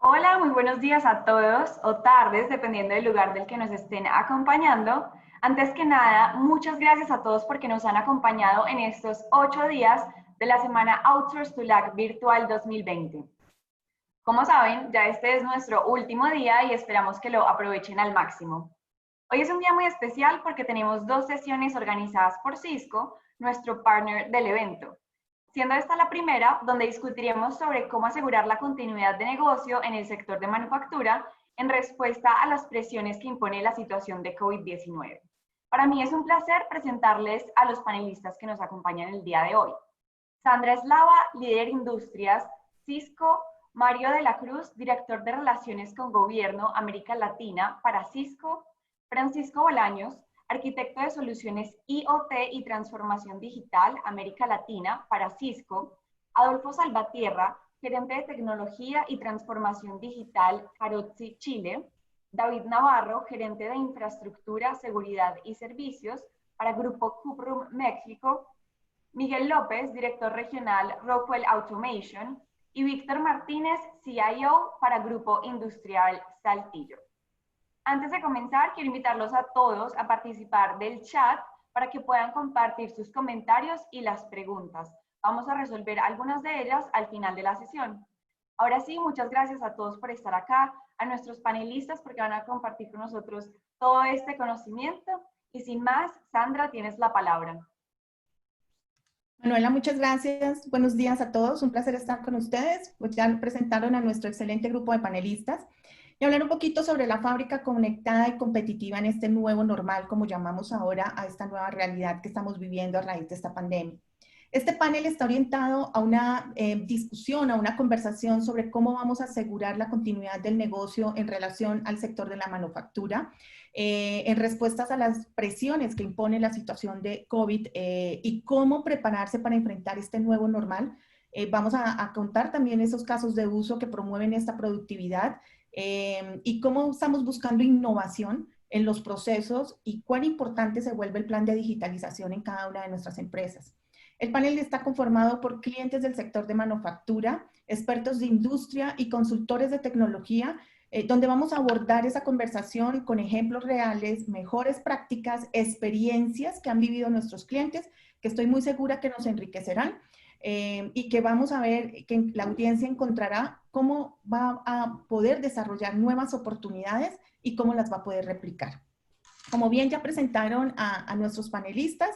Hola, muy buenos días a todos o tardes, dependiendo del lugar del que nos estén acompañando. Antes que nada, muchas gracias a todos porque nos han acompañado en estos 8 días de la semana Outsource to LAC Virtual 2020. Como saben, ya este es nuestro último día y esperamos que lo aprovechen al máximo. Hoy es un día muy especial porque tenemos 2 sesiones organizadas por Cisco, nuestro partner del evento. Siendo esta la primera, donde discutiremos sobre cómo asegurar la continuidad de negocio en el sector de manufactura en respuesta a las presiones que impone la situación de COVID-19. Para mí es un placer presentarles a los panelistas que nos acompañan el día de hoy. Sandra Eslava, líder Industrias, Cisco; Mario de la Cruz, director de Relaciones con Gobierno América Latina para Cisco; Francisco Bolaños, arquitecto de soluciones IoT y transformación digital América Latina para Cisco; Adolfo Salvatierra, gerente de tecnología y transformación digital Carozzi Chile; David Navarro, gerente de infraestructura, seguridad y servicios para Grupo Cuprum México; Miguel López, director regional Rockwell Automation; y Víctor Martínez, CIO para Grupo Industrial Saltillo. Antes de comenzar, quiero invitarlos a todos a participar del chat para que puedan compartir sus comentarios y las preguntas. Vamos a resolver algunas de ellas al final de la sesión. Ahora sí, muchas gracias a todos por estar acá, a nuestros panelistas porque van a compartir con nosotros todo este conocimiento. Y sin más, Sandra, tienes la palabra. Manuela, muchas gracias. Buenos días a todos. Un placer estar con ustedes. Pues ya presentaron a nuestro excelente grupo de panelistas y hablar un poquito sobre la fábrica conectada y competitiva en este nuevo normal, como llamamos ahora a esta nueva realidad que estamos viviendo a raíz de esta pandemia. Este panel está orientado a una discusión, a una conversación sobre cómo vamos a asegurar la continuidad del negocio en relación al sector de la manufactura, en respuestas a las presiones que impone la situación de COVID y cómo prepararse para enfrentar este nuevo normal. Vamos a contar también esos casos de uso que promueven esta productividad y cómo estamos buscando innovación en los procesos y cuán importante se vuelve el plan de digitalización en cada una de nuestras empresas. El panel está conformado por clientes del sector de manufactura, expertos de industria y consultores de tecnología, donde vamos a abordar esa conversación con ejemplos reales, mejores prácticas, experiencias que han vivido nuestros clientes, que estoy muy segura que nos enriquecerán y que vamos a ver que la audiencia encontrará cómo va a poder desarrollar nuevas oportunidades y cómo las va a poder replicar. Como bien ya presentaron a nuestros panelistas,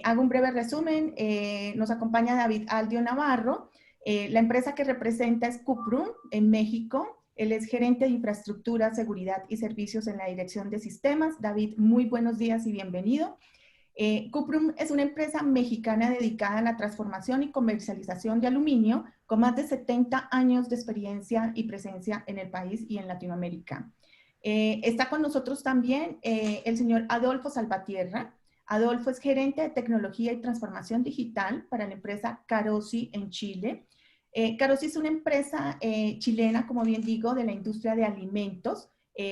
hago un breve resumen. Nos acompaña David Aldio Navarro. La empresa que representa es Cuprum en México. Él es gerente de infraestructura, seguridad y servicios en la dirección de sistemas. David, muy buenos días y bienvenido. Cuprum es una empresa mexicana dedicada a la transformación y comercialización de aluminio con más de 70 años de experiencia y presencia en el país y en Latinoamérica. Está con nosotros también el señor Adolfo Salvatierra. Adolfo es gerente de tecnología y transformación digital para la empresa Carozzi en Chile. Carosi es una empresa chilena, como bien digo, de la industria de alimentos,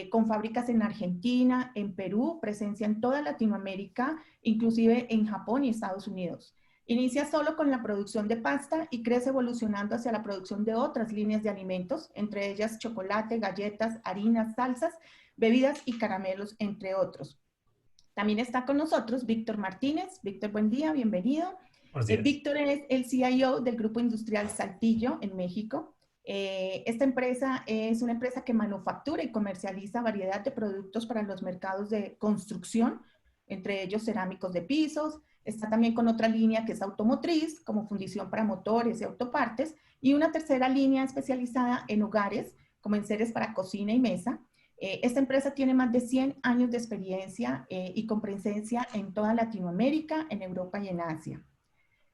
con fábricas en Argentina, en Perú, presencia en toda Latinoamérica, inclusive en Japón y Estados Unidos. Inicia solo con la producción de pasta y crece evolucionando hacia la producción de otras líneas de alimentos, entre ellas chocolate, galletas, harinas, salsas, bebidas y caramelos, entre otros. También está con nosotros Víctor Martínez. Víctor, buen día, bienvenido. Buenos días. Víctor es el CIO del Grupo Industrial Saltillo en México. Esta empresa es una empresa que manufactura y comercializa variedad de productos para los mercados de construcción, entre ellos cerámicos de pisos. Está también con otra línea que es automotriz, como fundición para motores y autopartes, y una tercera línea especializada en hogares, como enseres para cocina y mesa. Esta empresa tiene más de 100 años de experiencia y con presencia en toda Latinoamérica, en Europa y en Asia.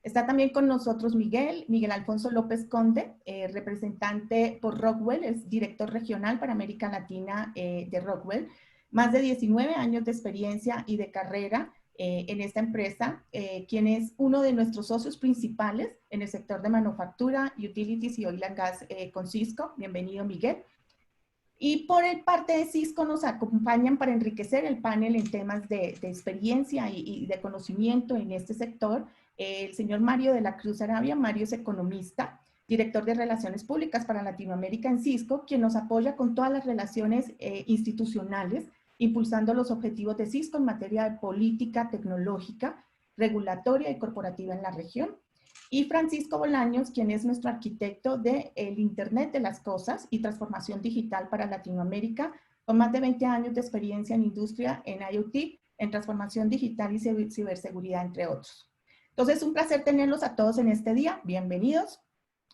Está también con nosotros Miguel Alfonso López Conde, representante por Rockwell, es director regional para América Latina de Rockwell. Más de 19 años de experiencia y de carrera en esta empresa, quien es uno de nuestros socios principales en el sector de manufactura, utilities y oil and gas con Cisco. Bienvenido, Miguel. Y por el parte de Cisco nos acompañan para enriquecer el panel en temas de experiencia y de conocimiento en este sector, el señor Mario de la Cruz Arabia. Mario es economista, director de Relaciones Públicas para Latinoamérica en Cisco, quien nos apoya con todas las relaciones institucionales, impulsando los objetivos de Cisco en materia de política tecnológica, regulatoria y corporativa en la región. Y Francisco Bolaños, quien es nuestro arquitecto del Internet de las Cosas y transformación digital para Latinoamérica, con más de 20 años de experiencia en industria, en IoT, en transformación digital y ciberseguridad, entre otros. Entonces, un placer tenerlos a todos en este día. Bienvenidos.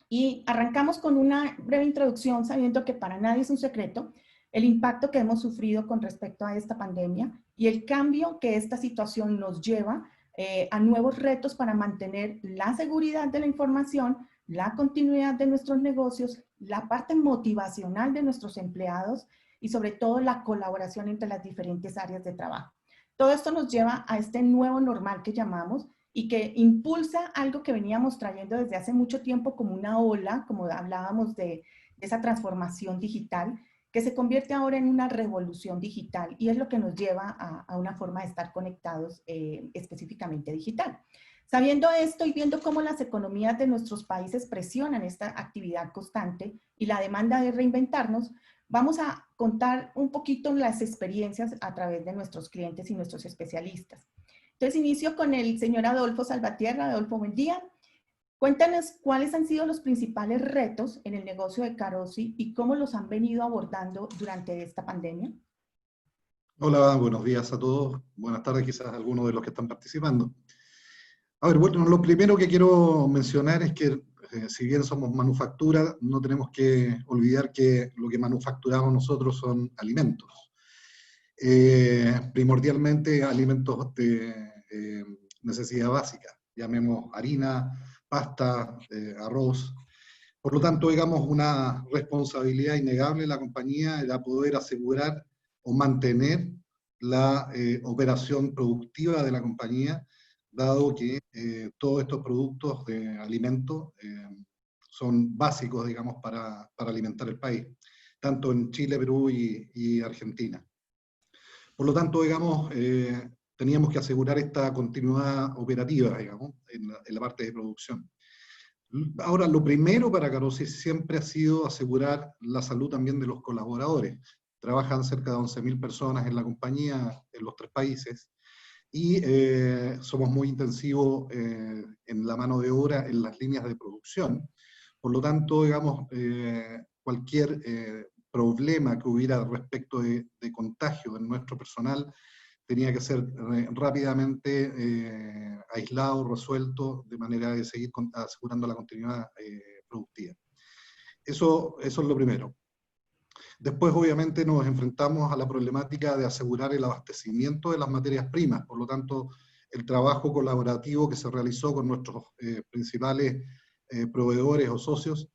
Y arrancamos con una breve introducción, sabiendo que para nadie es un secreto el impacto que hemos sufrido con respecto a esta pandemia y el cambio que esta situación nos lleva a nuevos retos para mantener la seguridad de la información, la continuidad de nuestros negocios, la parte motivacional de nuestros empleados y sobre todo la colaboración entre las diferentes áreas de trabajo. Todo esto nos lleva a este nuevo normal que llamamos y que impulsa algo que veníamos trayendo desde hace mucho tiempo como una ola, como hablábamos de esa transformación digital, que se convierte ahora en una revolución digital y es lo que nos lleva a una forma de estar conectados específicamente digital. Sabiendo esto y viendo cómo las economías de nuestros países presionan esta actividad constante y la demanda de reinventarnos, vamos a contar un poquito las experiencias a través de nuestros clientes y nuestros especialistas. Entonces inicio con el señor Adolfo Salvatierra. Adolfo, buen día. Cuéntanos cuáles han sido los principales retos en el negocio de Carosi y cómo los han venido abordando durante esta pandemia. Hola, buenos días a todos. Buenas tardes quizás a algunos de los que están participando. A ver, bueno, lo primero que quiero mencionar es que si bien somos manufactura, no tenemos que olvidar que lo que manufacturamos nosotros son alimentos. Primordialmente alimentos de necesidad básica, llamemos harina, pasta, arroz. Por lo tanto, digamos, una responsabilidad innegable de la compañía era poder asegurar o mantener la operación productiva de la compañía, dado que todos estos productos de alimento son básicos, digamos, para alimentar el país, tanto en Chile, Perú y Argentina. Por lo tanto, digamos, teníamos que asegurar esta continuidad operativa, digamos, en la parte de producción. Ahora, lo primero para Carosi siempre ha sido asegurar la salud también de los colaboradores. Trabajan cerca de 11.000 personas en la compañía, en los 3 países, y somos muy intensivos en la mano de obra en las líneas de producción. Por lo tanto, digamos, cualquier problema que hubiera respecto de contagio en nuestro personal tenía que ser rápidamente aislado, resuelto, de manera de seguir asegurando la continuidad productiva. Eso es lo primero. Después, obviamente, nos enfrentamos a la problemática de asegurar el abastecimiento de las materias primas. Por lo tanto, el trabajo colaborativo que se realizó con nuestros principales proveedores o socios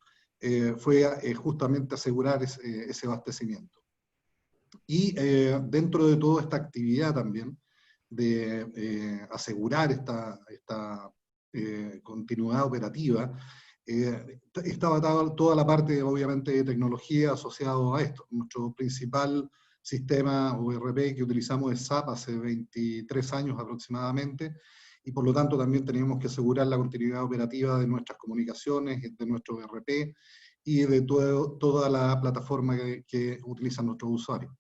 fue justamente asegurar ese abastecimiento. Y dentro de toda esta actividad también, de asegurar esta continuidad operativa, Estaba toda la parte, obviamente, de tecnología asociado a esto. Nuestro principal sistema o ERP que utilizamos es SAP hace 23 años aproximadamente, y por lo tanto también teníamos que asegurar la continuidad operativa de nuestras comunicaciones, de nuestro ERP y de toda la plataforma que utilizan nuestros usuarios.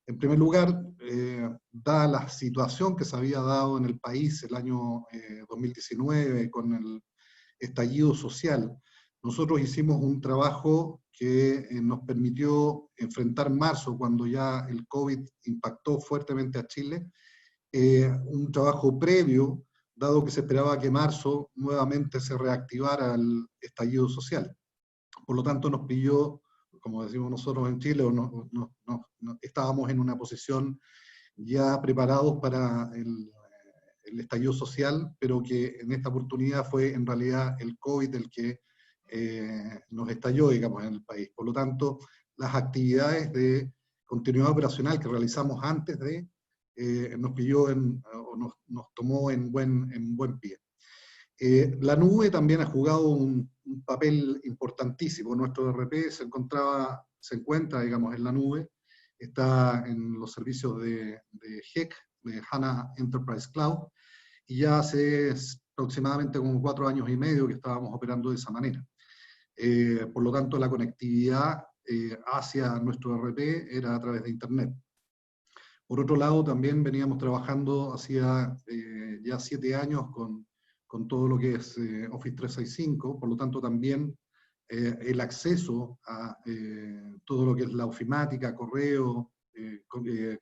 En primer lugar, dada la situación que se había dado en el país el año 2019 con el estallido social, nosotros hicimos un trabajo que nos permitió enfrentar marzo, cuando ya el COVID impactó fuertemente a Chile, un trabajo previo, dado que se esperaba que marzo nuevamente se reactivara el estallido social. Por lo tanto, nos pilló, como decimos nosotros en Chile, estábamos en una posición ya preparados para el estallido social, pero que en esta oportunidad fue en realidad el COVID el que nos estalló, digamos, en el país. Por lo tanto, las actividades de continuidad operacional que realizamos antes de, nos pilló o nos tomó en buen pie. La nube también ha jugado un papel importantísimo. Nuestro ERP se encuentra, digamos, en la nube, está en los servicios de HEC, de HANA Enterprise Cloud, y ya hace aproximadamente como 4 años y medio que estábamos operando de esa manera. Por lo tanto, la conectividad hacia nuestro ERP era a través de Internet. Por otro lado, también veníamos trabajando hacía ya 7 años con todo lo que es Office 365, por lo tanto también el acceso a todo lo que es la ofimática, correo,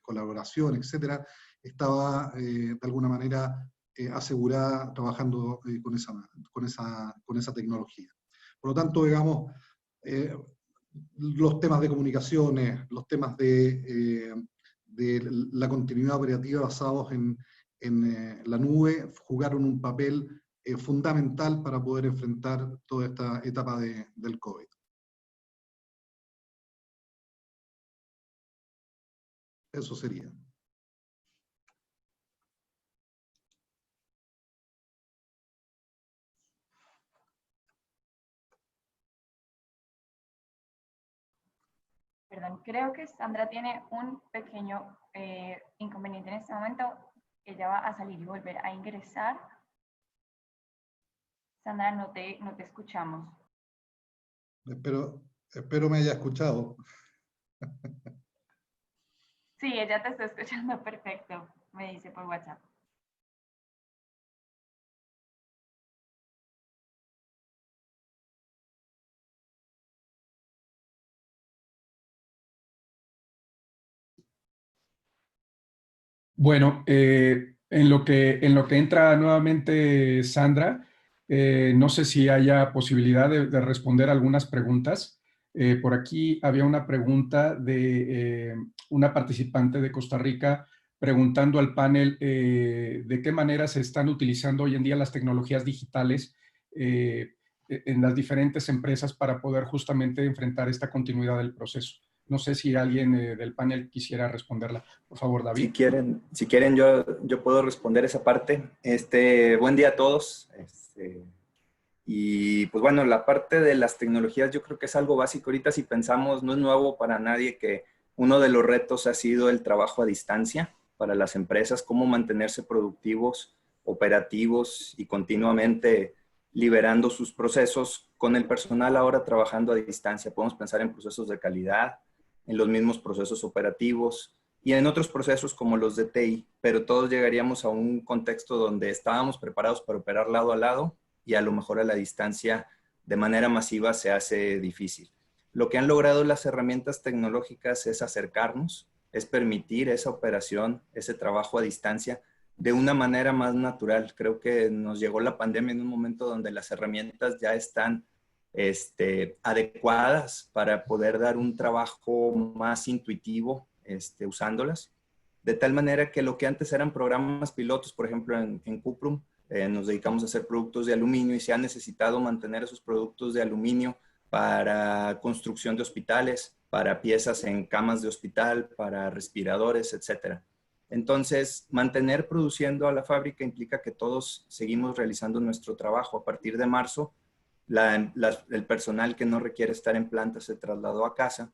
colaboración, etcétera, estaba de alguna manera asegurada trabajando con esa tecnología. Por lo tanto, digamos, los temas de comunicaciones, los temas de la continuidad operativa basados en la nube jugaron un papel fundamental para poder enfrentar toda esta etapa del COVID. Eso sería. Perdón, creo que Sandra tiene un pequeño inconveniente en este momento. Ella va a salir y volver a ingresar. Sandra, no te escuchamos. Espero me haya escuchado. Sí, ella te está escuchando perfecto, me dice por WhatsApp. Bueno, en lo que entra nuevamente Sandra, no sé si haya posibilidad de responder algunas preguntas. Por aquí había una pregunta de una participante de Costa Rica preguntando al panel de qué manera se están utilizando hoy en día las tecnologías digitales en las diferentes empresas para poder justamente enfrentar esta continuidad del proceso. No sé si alguien del panel quisiera responderla. Por favor, David. Si quieren yo puedo responder esa parte. Buen día a todos. Y pues bueno, la parte de las tecnologías yo creo que es algo básico. Ahorita si pensamos, no es nuevo para nadie que uno de los retos ha sido el trabajo a distancia para las empresas, cómo mantenerse productivos, operativos y continuamente liberando sus procesos con el personal ahora trabajando a distancia. Podemos pensar en procesos de calidad, en los mismos procesos operativos y en otros procesos como los de TI, pero todos llegaríamos a un contexto donde estábamos preparados para operar lado a lado y a lo mejor a la distancia de manera masiva se hace difícil. Lo que han logrado las herramientas tecnológicas es acercarnos, es permitir esa operación, ese trabajo a distancia de una manera más natural. Creo que nos llegó la pandemia en un momento donde las herramientas ya están adecuadas para poder dar un trabajo más intuitivo usándolas. De tal manera que lo que antes eran programas pilotos, por ejemplo en Cuprum, nos dedicamos a hacer productos de aluminio y se ha necesitado mantener esos productos de aluminio para construcción de hospitales, para piezas en camas de hospital, para respiradores, etc. Entonces, mantener produciendo a la fábrica implica que todos seguimos realizando nuestro trabajo. A partir de marzo, el personal que no requiere estar en planta se trasladó a casa.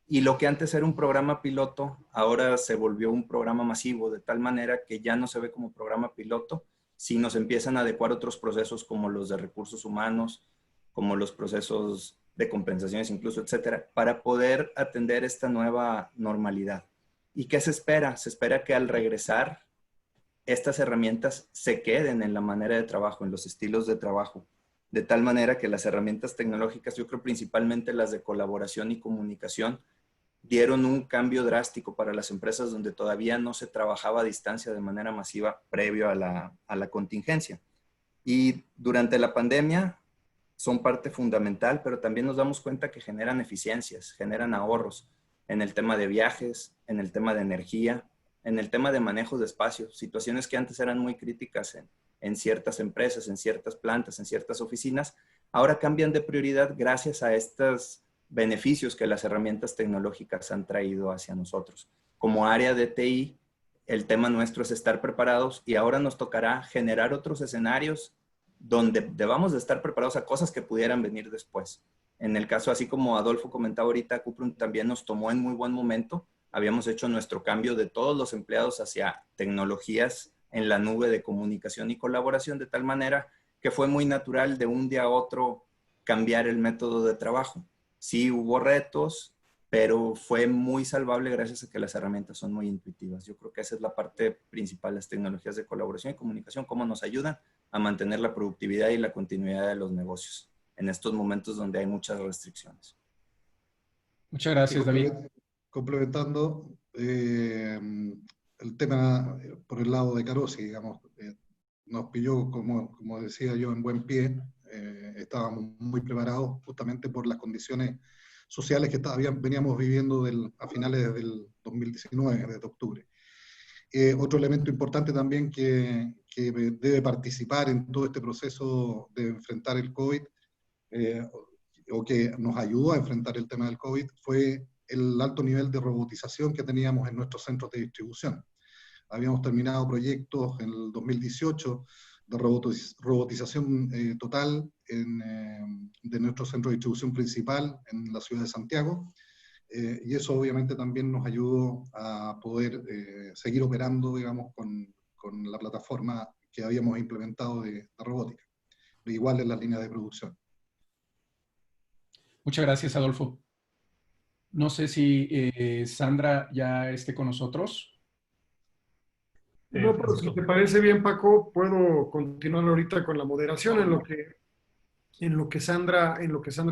Y lo que antes era un programa piloto, ahora se volvió un programa masivo, de tal manera que ya no se ve como programa piloto, sino se empiezan a adecuar otros procesos como los de recursos humanos, como los procesos de compensaciones incluso, etcétera, para poder atender esta nueva normalidad. ¿Y qué se espera? Se espera que al regresar estas herramientas se queden en la manera de trabajo, en los estilos de trabajo, de tal manera que las herramientas tecnológicas, yo creo principalmente las de colaboración y comunicación, dieron un cambio drástico para las empresas donde todavía no se trabajaba a distancia de manera masiva previo a la contingencia. Y durante la pandemia son parte fundamental, pero también nos damos cuenta que generan eficiencias, generan ahorros en el tema de viajes, en el tema de energía, en el tema de manejo de espacio, situaciones que antes eran muy críticas en ciertas empresas, en ciertas plantas, en ciertas oficinas, ahora cambian de prioridad gracias a estos beneficios que las herramientas tecnológicas han traído hacia nosotros. Como área de TI, el tema nuestro es estar preparados y ahora nos tocará generar otros escenarios donde debamos de estar preparados a cosas que pudieran venir después. En el caso, así como Adolfo comentaba ahorita, Cuprum también nos tomó en muy buen momento. Habíamos hecho nuestro cambio de todos los empleados hacia tecnologías en la nube de comunicación y colaboración, de tal manera que fue muy natural de un día a otro cambiar el método de trabajo. Sí hubo retos, pero fue muy salvable gracias a que las herramientas son muy intuitivas. Yo creo que esa es la parte principal, las tecnologías de colaboración y comunicación, cómo nos ayudan a mantener la productividad y la continuidad de los negocios en estos momentos donde hay muchas restricciones. Muchas gracias, David. Complementando el tema por el lado de Carosi, digamos, nos pilló, como decía yo, en buen pie. Estábamos muy preparados justamente por las condiciones sociales que veníamos viviendo a finales del 2019, desde octubre. Otro elemento importante también que debe participar en todo este proceso de enfrentar el COVID, o que nos ayudó a enfrentar el tema del COVID, fue el alto nivel de robotización que teníamos en nuestros centros de distribución. Habíamos terminado proyectos en el 2018 de robotización total de nuestro centro de distribución principal en la ciudad de Santiago, y eso obviamente también nos ayudó a poder seguir operando, digamos, con la plataforma que habíamos implementado de robótica, igual en las líneas de producción. Muchas gracias, Adolfo. No sé si Sandra ya esté con nosotros. No, pero si te parece bien, Paco, puedo continuar ahorita con la moderación en lo que Sandra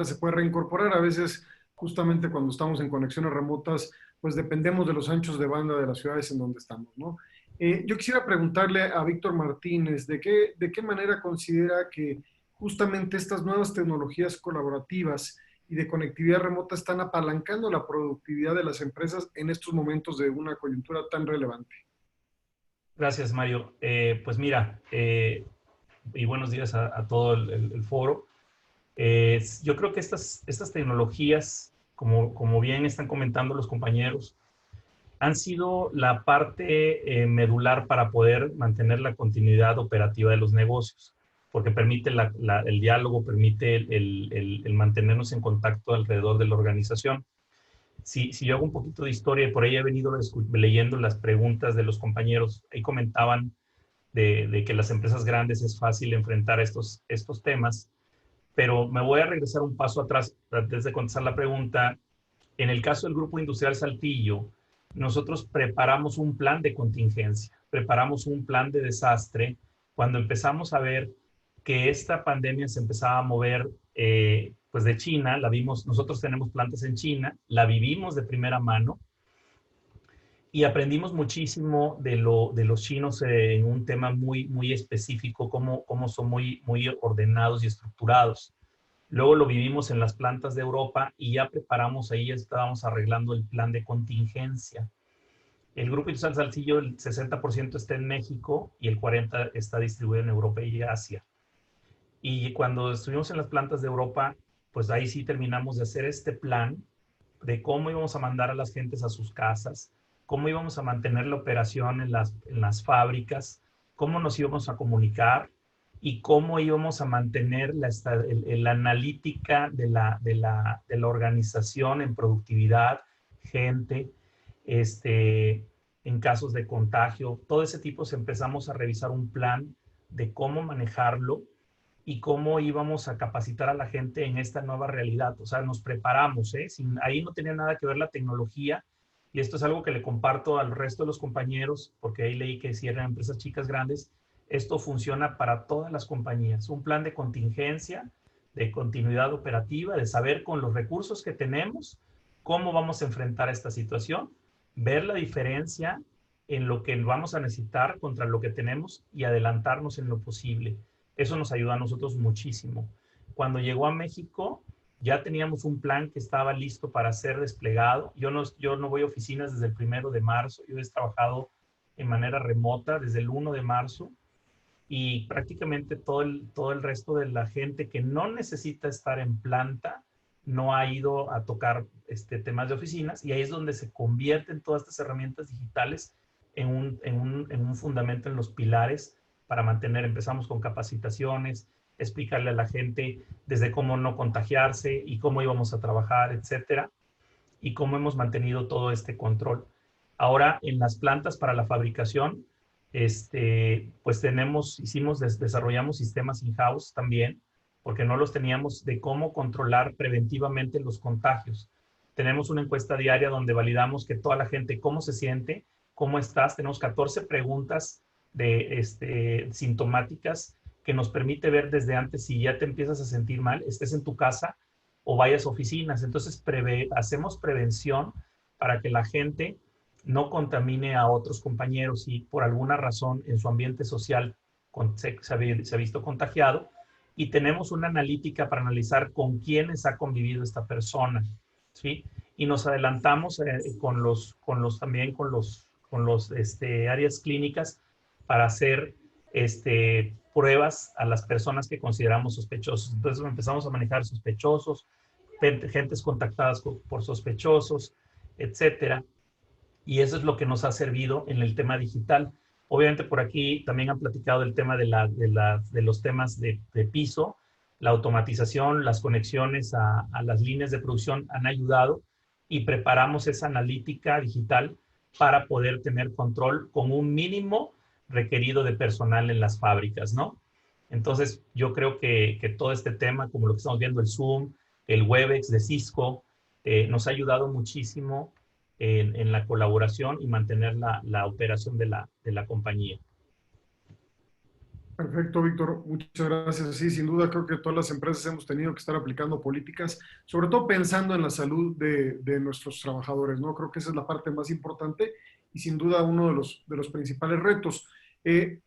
se puede reincorporar. A veces, justamente cuando estamos en conexiones remotas, pues dependemos de los anchos de banda de las ciudades en donde estamos, ¿no? Yo quisiera preguntarle a Víctor Martínez, ¿de qué manera considera que justamente estas nuevas tecnologías colaborativas y de conectividad remota están apalancando la productividad de las empresas en estos momentos de una coyuntura tan relevante? Gracias, Mario. Pues mira, y buenos días a todo el foro. Yo creo que estas tecnologías, como bien están comentando los compañeros, han sido la parte medular para poder mantener la continuidad operativa de los negocios, porque permite el diálogo, permite el mantenernos en contacto alrededor de la organización. Si yo hago un poquito de historia, y por ahí he venido leyendo las preguntas de los compañeros, ahí comentaban de que las empresas grandes es fácil enfrentar estos temas, pero me voy a regresar un paso atrás antes de contestar la pregunta. En el caso del Grupo Industrial Saltillo, nosotros preparamos un plan de contingencia, preparamos un plan de desastre cuando empezamos a ver que esta pandemia se empezaba a mover pues de China. La vimos, nosotros tenemos plantas en China, la vivimos de primera mano y aprendimos muchísimo de los chinos en un tema muy específico, cómo son muy ordenados y estructurados. Luego lo vivimos en las plantas de Europa y ya preparamos, ahí estábamos arreglando el plan de contingencia. El Grupo Industrial Saltillo, el 60% está en México y el 40% está distribuido en Europa y Asia. Y cuando estuvimos en las plantas de Europa, pues ahí sí terminamos de hacer este plan de cómo íbamos a mandar a las gentes a sus casas, cómo íbamos a mantener la operación en las fábricas, cómo nos íbamos a comunicar y cómo íbamos a mantener la analítica de la organización en productividad, gente, en casos de contagio, todo ese tipo. Empezamos a revisar un plan de cómo manejarlo y cómo íbamos a capacitar a la gente en esta nueva realidad. O sea, nos preparamos, ¿eh? Ahí no tenía nada que ver la tecnología, y esto es algo que le comparto al resto de los compañeros, porque ahí leí que si eran empresas chicas, grandes, esto funciona para todas las compañías. Un plan de contingencia, de continuidad operativa, de saber con los recursos que tenemos cómo vamos a enfrentar esta situación, ver la diferencia en lo que vamos a necesitar contra lo que tenemos y adelantarnos en lo posible. Eso nos ayuda a nosotros muchísimo. Cuando llegó a México, ya teníamos un plan que estaba listo para ser desplegado. Yo no voy a oficinas desde el 1 de marzo. Yo he trabajado en manera remota desde el 1 de marzo, y prácticamente todo el resto de la gente que no necesita estar en planta no ha ido a tocar temas de oficinas, y ahí es donde se convierten todas estas herramientas digitales en un fundamento, en los pilares para mantener. Empezamos con capacitaciones, explicarle a la gente desde cómo no contagiarse y cómo íbamos a trabajar, etcétera, y cómo hemos mantenido todo este control. Ahora, en las plantas para la fabricación, pues desarrollamos sistemas in-house también, porque no los teníamos, de cómo controlar preventivamente los contagios. Tenemos una encuesta diaria donde validamos que toda la gente, cómo se siente, cómo estás. Tenemos 14 preguntas sintomáticas que nos permite ver desde antes si ya te empiezas a sentir mal, estés en tu casa o vayas a oficinas. Entonces hacemos prevención para que la gente no contamine a otros compañeros, y por alguna razón en su ambiente social se ha visto contagiado, y tenemos una analítica para analizar con quiénes ha convivido esta persona, ¿sí? Y nos adelantamos con los áreas clínicas para hacer pruebas a las personas que consideramos sospechosos. Entonces empezamos a manejar sospechosos, gentes contactadas por sospechosos, etcétera. Y eso es lo que nos ha servido en el tema digital. Obviamente por aquí también han platicado del tema de los temas de piso. La automatización, las conexiones a las líneas de producción han ayudado, y preparamos esa analítica digital para poder tener control con un mínimo requerido de personal en las fábricas, ¿no? Entonces, yo creo que todo este tema, como lo que estamos viendo, el Zoom, el Webex de Cisco, nos ha ayudado muchísimo en la colaboración y mantener la operación de la compañía. Perfecto, Víctor. Muchas gracias. Sí, sin duda creo que todas las empresas hemos tenido que estar aplicando políticas, sobre todo pensando en la salud de nuestros trabajadores, ¿no? Creo que esa es la parte más importante y sin duda uno de los principales retos.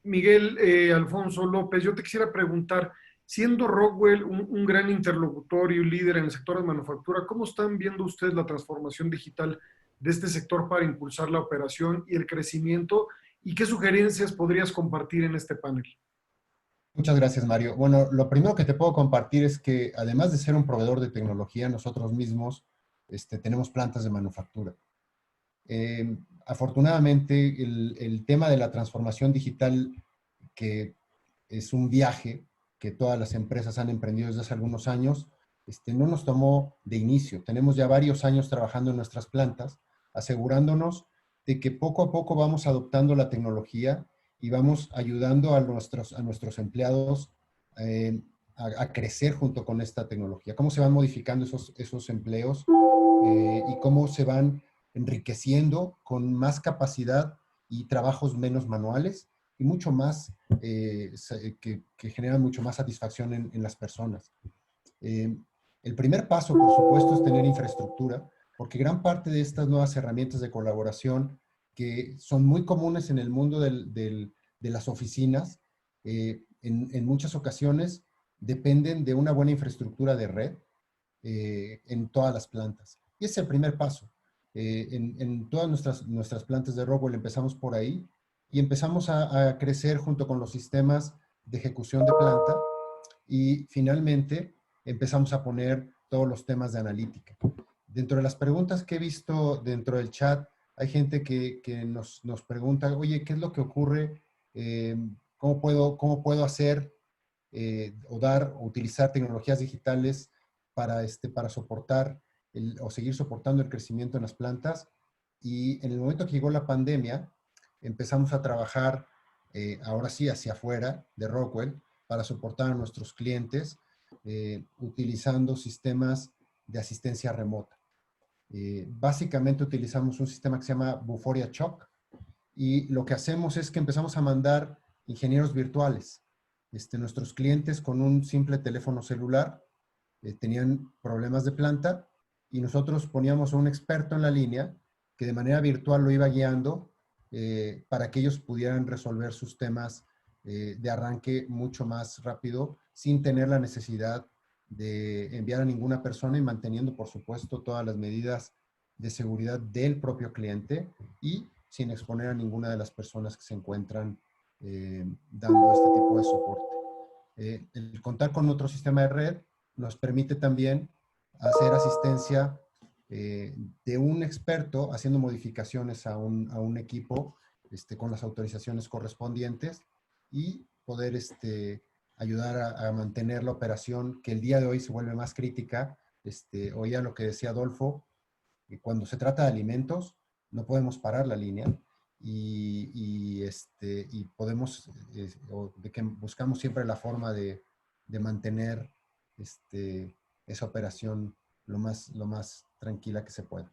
Miguel Alfonso López, yo te quisiera preguntar, siendo Rockwell un gran interlocutor y un líder en el sector de manufactura, ¿cómo están viendo ustedes la transformación digital de este sector para impulsar la operación y el crecimiento? ¿Y qué sugerencias podrías compartir en este panel? Muchas gracias, Mario. Bueno, lo primero que te puedo compartir es que además de ser un proveedor de tecnología, nosotros mismos tenemos plantas de manufactura. Afortunadamente, el tema de la transformación digital, que es un viaje que todas las empresas han emprendido desde hace algunos años, no nos tomó de inicio. Tenemos ya varios años trabajando en nuestras plantas, asegurándonos de que poco a poco vamos adoptando la tecnología y vamos ayudando a nuestros empleados a crecer junto con esta tecnología. Cómo se van modificando esos empleos y cómo se van enriqueciendo con más capacidad y trabajos menos manuales y mucho más, que generan mucho más satisfacción en las personas. El primer paso, por supuesto, es tener infraestructura, porque gran parte de estas nuevas herramientas de colaboración que son muy comunes en el mundo de las oficinas, en muchas ocasiones dependen de una buena infraestructura de red en todas las plantas. Y ese es el primer paso. En todas nuestras plantas de Rockwell empezamos por ahí y empezamos a crecer junto con los sistemas de ejecución de planta y finalmente empezamos a poner todos los temas de analítica. Dentro de las preguntas que he visto dentro del chat, hay gente que nos pregunta, oye, ¿qué es lo que ocurre? ¿Cómo puedo hacer o utilizar tecnologías digitales para soportar o seguir soportando el crecimiento en las plantas. Y en el momento que llegó la pandemia, empezamos a trabajar, ahora sí, hacia afuera de Rockwell, para soportar a nuestros clientes, utilizando sistemas de asistencia remota. Básicamente utilizamos un sistema que se llama Vuforia Choc, y lo que hacemos es que empezamos a mandar ingenieros virtuales. Nuestros clientes con un simple teléfono celular tenían problemas de planta, y nosotros poníamos a un experto en la línea que de manera virtual lo iba guiando para que ellos pudieran resolver sus temas de arranque mucho más rápido, sin tener la necesidad de enviar a ninguna persona, y manteniendo, por supuesto, todas las medidas de seguridad del propio cliente y sin exponer a ninguna de las personas que se encuentran dando este tipo de soporte. El contar con otro sistema de red nos permite también hacer asistencia de un experto haciendo modificaciones a un equipo con las autorizaciones correspondientes, y poder ayudar a mantener la operación, que el día de hoy se vuelve más crítica. Oía lo que decía Adolfo, que cuando se trata de alimentos no podemos parar la línea, y podemos, de que buscamos siempre la forma de mantener esa operación lo más tranquila que se pueda.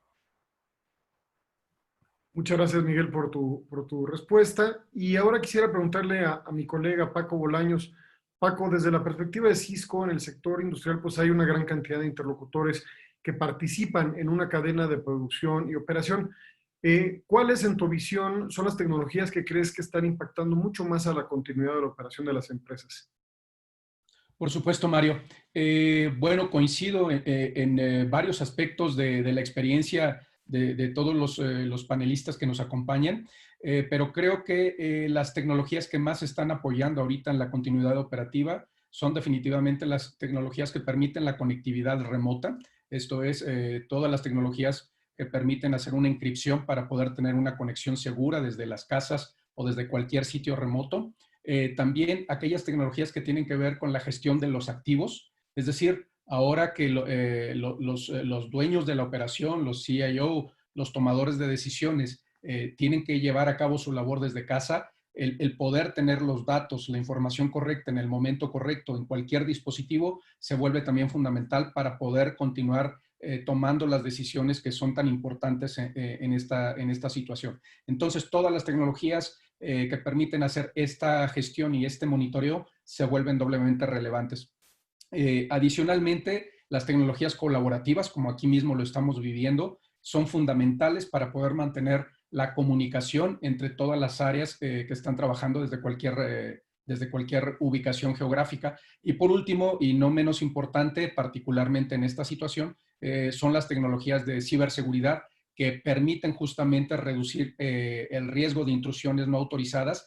Muchas gracias, Miguel, por tu respuesta. Y ahora quisiera preguntarle a mi colega Paco Bolaños. Paco, desde la perspectiva de Cisco en el sector industrial, pues hay una gran cantidad de interlocutores que participan en una cadena de producción y operación. ¿Cuáles, en tu visión, son las tecnologías que crees que están impactando mucho más a la continuidad de la operación de las empresas? Por supuesto, Mario. Bueno, coincido en varios aspectos de la experiencia de todos los panelistas que nos acompañan, pero creo que las tecnologías que más están apoyando ahorita en la continuidad operativa son definitivamente las tecnologías que permiten la conectividad remota. Esto es, todas las tecnologías que permiten hacer una encripción para poder tener una conexión segura desde las casas o desde cualquier sitio remoto. También aquellas tecnologías que tienen que ver con la gestión de los activos, es decir, ahora que los dueños de la operación, los CIO, los tomadores de decisiones, tienen que llevar a cabo su labor desde casa, el poder tener los datos, la información correcta en el momento correcto en cualquier dispositivo se vuelve también fundamental para poder continuar tomando las decisiones que son tan importantes en esta situación. Entonces, todas las tecnologías que permiten hacer esta gestión y este monitoreo se vuelven doblemente relevantes. Adicionalmente, las tecnologías colaborativas, como aquí mismo lo estamos viviendo, son fundamentales para poder mantener la comunicación entre todas las áreas que están trabajando desde cualquier ubicación geográfica. Y por último, y no menos importante, particularmente en esta situación, son las tecnologías de ciberseguridad, que permiten justamente reducir el riesgo de intrusiones no autorizadas,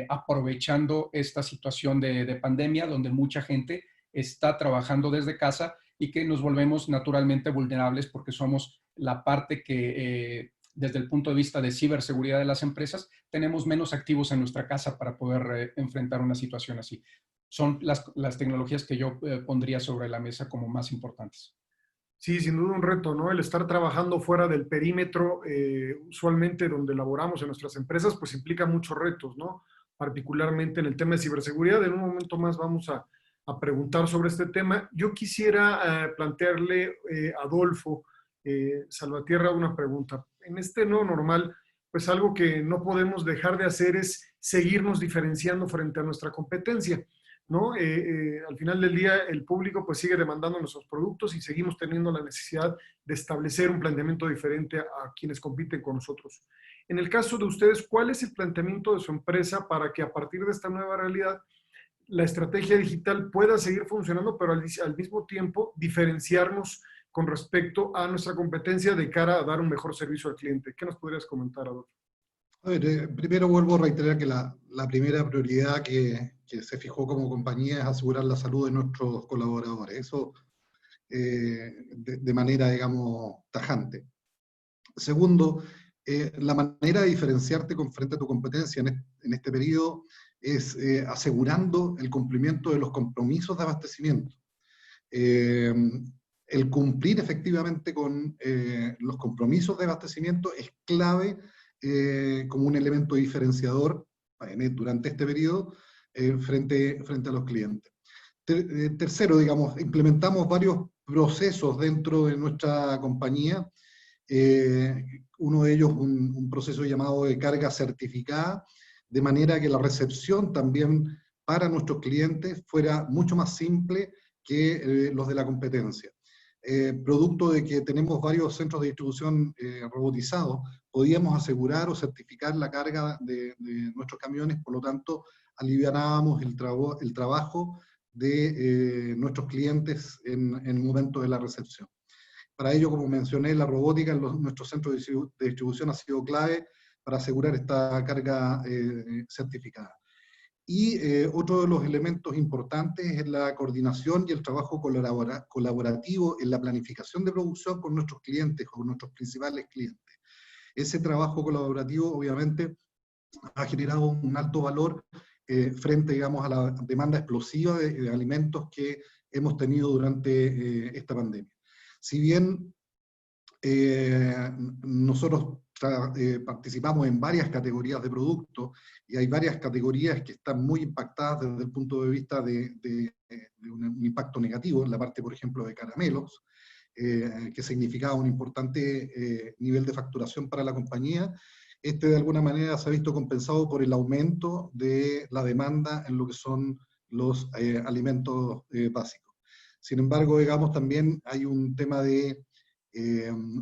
aprovechando esta situación de pandemia, donde mucha gente está trabajando desde casa y que nos volvemos naturalmente vulnerables porque somos la parte que, desde el punto de vista de ciberseguridad de las empresas, tenemos menos activos en nuestra casa para poder enfrentar una situación así. Son las tecnologías que yo pondría sobre la mesa como más importantes. Sí, sin duda un reto, ¿no? El estar trabajando fuera del perímetro, usualmente donde laboramos en nuestras empresas, pues implica muchos retos, ¿no? Particularmente en el tema de ciberseguridad. En un momento más vamos a preguntar sobre este tema. Yo quisiera plantearle a Adolfo Salvatierra una pregunta. En este nuevo normal, pues algo que no podemos dejar de hacer es seguirnos diferenciando frente a nuestra competencia, ¿no? Al final del día, el público pues sigue demandando nuestros productos y seguimos teniendo la necesidad de establecer un planteamiento diferente a quienes compiten con nosotros. En el caso de ustedes, ¿cuál es el planteamiento de su empresa para que a partir de esta nueva realidad la estrategia digital pueda seguir funcionando, pero al mismo tiempo diferenciarnos con respecto a nuestra competencia de cara a dar un mejor servicio al cliente? ¿Qué nos podrías comentar, Adolfo? A ver, primero vuelvo a reiterar que la primera prioridad que se fijó como compañía es asegurar la salud de nuestros colaboradores. Eso de manera, digamos, tajante. Segundo, la manera de diferenciarte con frente a tu competencia en este periodo es asegurando el cumplimiento de los compromisos de abastecimiento. El cumplir efectivamente con los compromisos de abastecimiento es clave como un elemento diferenciador durante este periodo frente a los clientes. Tercero, digamos, implementamos varios procesos dentro de nuestra compañía. Uno de ellos, un proceso llamado de carga certificada, de manera que la recepción también para nuestros clientes fuera mucho más simple que los de la competencia. Producto de que tenemos varios centros de distribución robotizados, podíamos asegurar o certificar la carga de nuestros camiones, por lo tanto, aliviábamos el trabajo de nuestros clientes en el momento de la recepción. Para ello, como mencioné, la robótica en nuestros centros de distribución ha sido clave para asegurar esta carga certificada. Y otro de los elementos importantes es la coordinación y el trabajo colaborativo en la planificación de producción con nuestros clientes, con nuestros principales clientes. Ese trabajo colaborativo, obviamente, ha generado un alto valor frente, digamos, a la demanda explosiva de alimentos que hemos tenido durante esta pandemia. Si bien nosotros participamos en varias categorías de productos y hay varias categorías que están muy impactadas desde el punto de vista de un impacto negativo, en la parte, por ejemplo, de caramelos, que significaba un importante nivel de facturación para la compañía. Este de alguna manera se ha visto compensado por el aumento de la demanda en lo que son los alimentos básicos. Sin embargo, digamos, también hay un tema de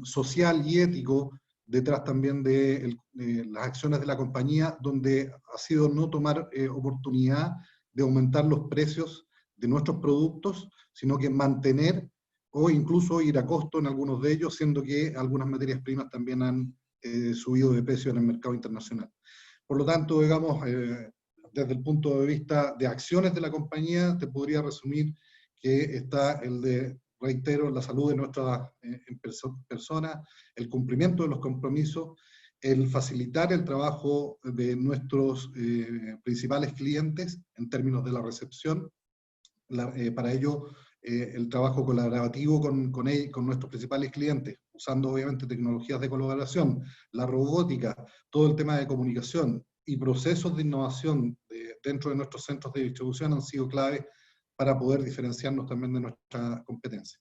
social y ético detrás también de las acciones de la compañía, donde ha sido no tomar oportunidad de aumentar los precios de nuestros productos, sino que mantener o incluso ir a costo en algunos de ellos, siendo que algunas materias primas también han subido de precio en el mercado internacional. Por lo tanto, digamos, desde el punto de vista de acciones de la compañía, te podría resumir que está el de, reitero, la salud de nuestras personas, el cumplimiento de los compromisos, el facilitar el trabajo de nuestros principales clientes en términos de la recepción, para ello el trabajo colaborativo con nuestros principales clientes, usando obviamente tecnologías de colaboración, la robótica, todo el tema de comunicación y procesos de innovación dentro de nuestros centros de distribución han sido clave para poder diferenciarnos también de nuestra competencia.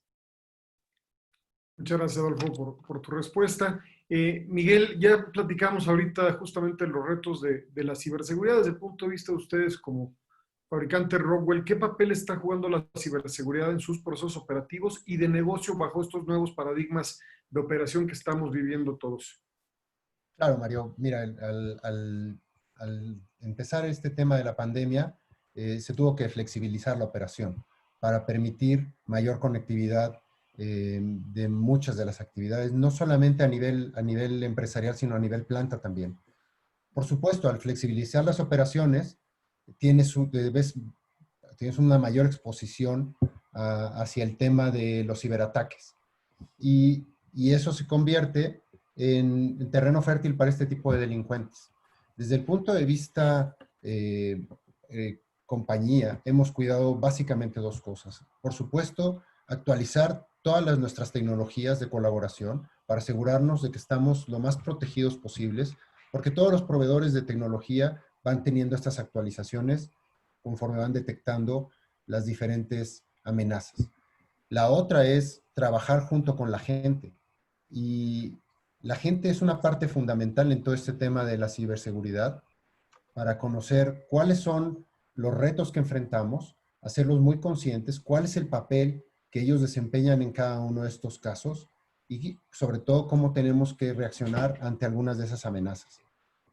Muchas gracias, Adolfo, por tu respuesta. Miguel, ya platicamos ahorita justamente los retos de la ciberseguridad. Desde el punto de vista de ustedes como fabricante Rockwell, ¿qué papel está jugando la ciberseguridad en sus procesos operativos y de negocio bajo estos nuevos paradigmas de operación que estamos viviendo todos? Claro, Mario. Mira, al empezar este tema de la pandemia, se tuvo que flexibilizar la operación para permitir mayor conectividad de muchas de las actividades, no solamente a nivel empresarial, sino a nivel planta también. Por supuesto, al flexibilizar las operaciones, tienes una mayor exposición hacia el tema de los ciberataques. Y eso se convierte en terreno fértil para este tipo de delincuentes. Desde el punto de vista compañía, hemos cuidado básicamente dos cosas. Por supuesto, actualizar todas nuestras tecnologías de colaboración para asegurarnos de que estamos lo más protegidos posibles, porque todos los proveedores de tecnología van teniendo estas actualizaciones conforme van detectando las diferentes amenazas. La otra es trabajar junto con la gente. Y la gente es una parte fundamental en todo este tema de la ciberseguridad para conocer cuáles son los retos que enfrentamos, hacerlos muy conscientes, cuál es el papel que ellos desempeñan en cada uno de estos casos y sobre todo cómo tenemos que reaccionar ante algunas de esas amenazas.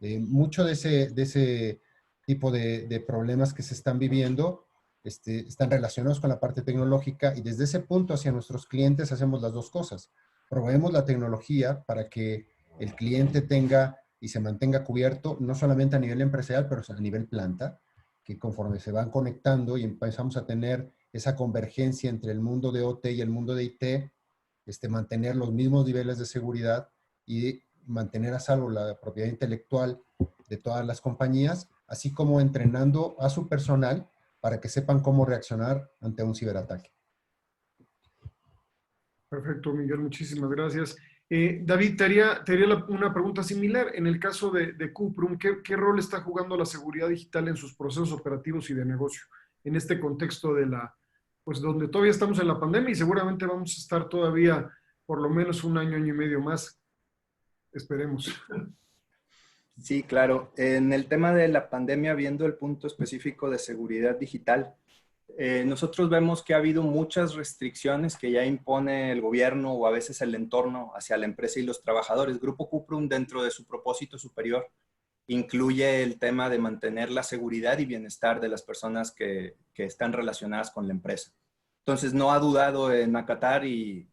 Mucho de ese tipo de problemas que se están viviendo están relacionados con la parte tecnológica y desde ese punto hacia nuestros clientes hacemos las dos cosas. Proveemos la tecnología para que el cliente tenga y se mantenga cubierto, no solamente a nivel empresarial, pero a nivel planta, que conforme se van conectando y empezamos a tener esa convergencia entre el mundo de OT y el mundo de IT, mantener los mismos niveles de seguridad y mantener a salvo la propiedad intelectual de todas las compañías, así como entrenando a su personal para que sepan cómo reaccionar ante un ciberataque. Perfecto, Miguel, muchísimas gracias. David, te haría una pregunta similar. En el caso de Cuprum, ¿qué rol está jugando la seguridad digital en sus procesos operativos y de negocio? En este contexto de pues donde todavía estamos en la pandemia y seguramente vamos a estar todavía por lo menos un año, año y medio más. Esperemos. Sí, claro. En el tema de la pandemia, viendo el punto específico de seguridad digital, nosotros vemos que ha habido muchas restricciones que ya impone el gobierno o a veces el entorno hacia la empresa y los trabajadores. Grupo Cuprum, dentro de su propósito superior, incluye el tema de mantener la seguridad y bienestar de las personas que están relacionadas con la empresa. Entonces, no ha dudado en acatar y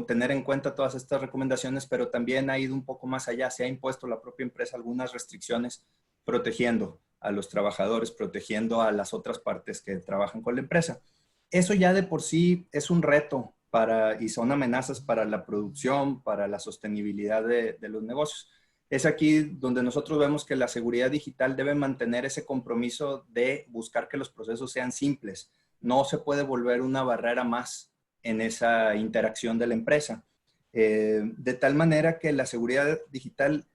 tener en cuenta todas estas recomendaciones, pero también ha ido un poco más allá. Se ha impuesto la propia empresa algunas restricciones protegiendo a los trabajadores, protegiendo a las otras partes que trabajan con la empresa. Eso ya de por sí es un reto y son amenazas para la producción, para la sostenibilidad de los negocios. Es aquí donde nosotros vemos que la seguridad digital debe mantener ese compromiso de buscar que los procesos sean simples. No se puede volver una barrera más en esa interacción de la empresa. De tal manera que la seguridad digital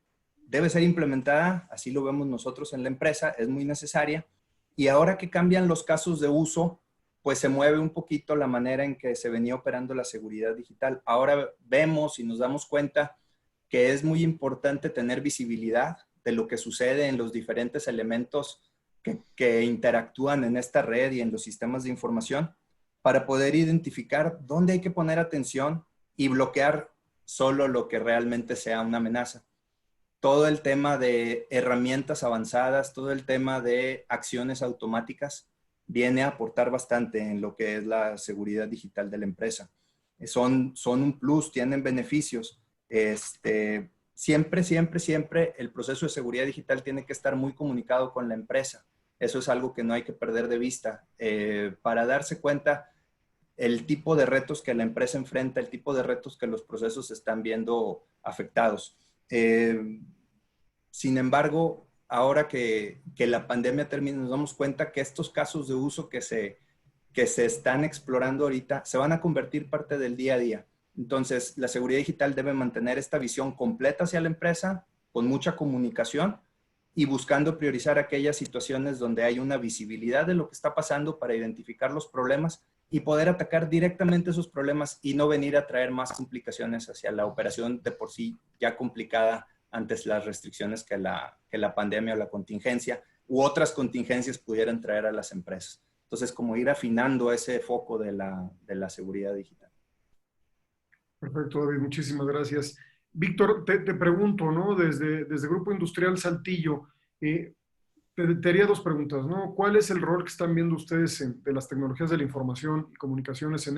debe ser implementada, así lo vemos nosotros en la empresa, es muy necesaria. Y ahora que cambian los casos de uso, pues se mueve un poquito la manera en que se venía operando la seguridad digital. Ahora vemos y nos damos cuenta que es muy importante tener visibilidad de lo que sucede en los diferentes elementos que interactúan en esta red y en los sistemas de información para poder identificar dónde hay que poner atención y bloquear solo lo que realmente sea una amenaza. Todo el tema de herramientas avanzadas, todo el tema de acciones automáticas viene a aportar bastante en lo que es la seguridad digital de la empresa. Son un plus, tienen beneficios. Siempre el proceso de seguridad digital tiene que estar muy comunicado con la empresa. Eso es algo que no hay que perder de vista para darse cuenta el tipo de retos que la empresa enfrenta, el tipo de retos que los procesos están viendo afectados. Sin embargo, ahora que la pandemia termina, nos damos cuenta que estos casos de uso que se están explorando ahorita se van a convertir parte del día a día. Entonces, la seguridad digital debe mantener esta visión completa hacia la empresa, con mucha comunicación y buscando priorizar aquellas situaciones donde hay una visibilidad de lo que está pasando para identificar los problemas y poder atacar directamente esos problemas y no venir a traer más complicaciones hacia la operación de por sí ya complicada antes las restricciones que la pandemia o la contingencia u otras contingencias pudieran traer a las empresas. Entonces, como ir afinando ese foco de la seguridad digital. Perfecto, David, muchísimas gracias. Víctor, te pregunto, ¿no? Desde Grupo Industrial Saltillo, te haría dos preguntas, ¿no? ¿Cuál es el rol que están viendo ustedes de las tecnologías de la información y comunicaciones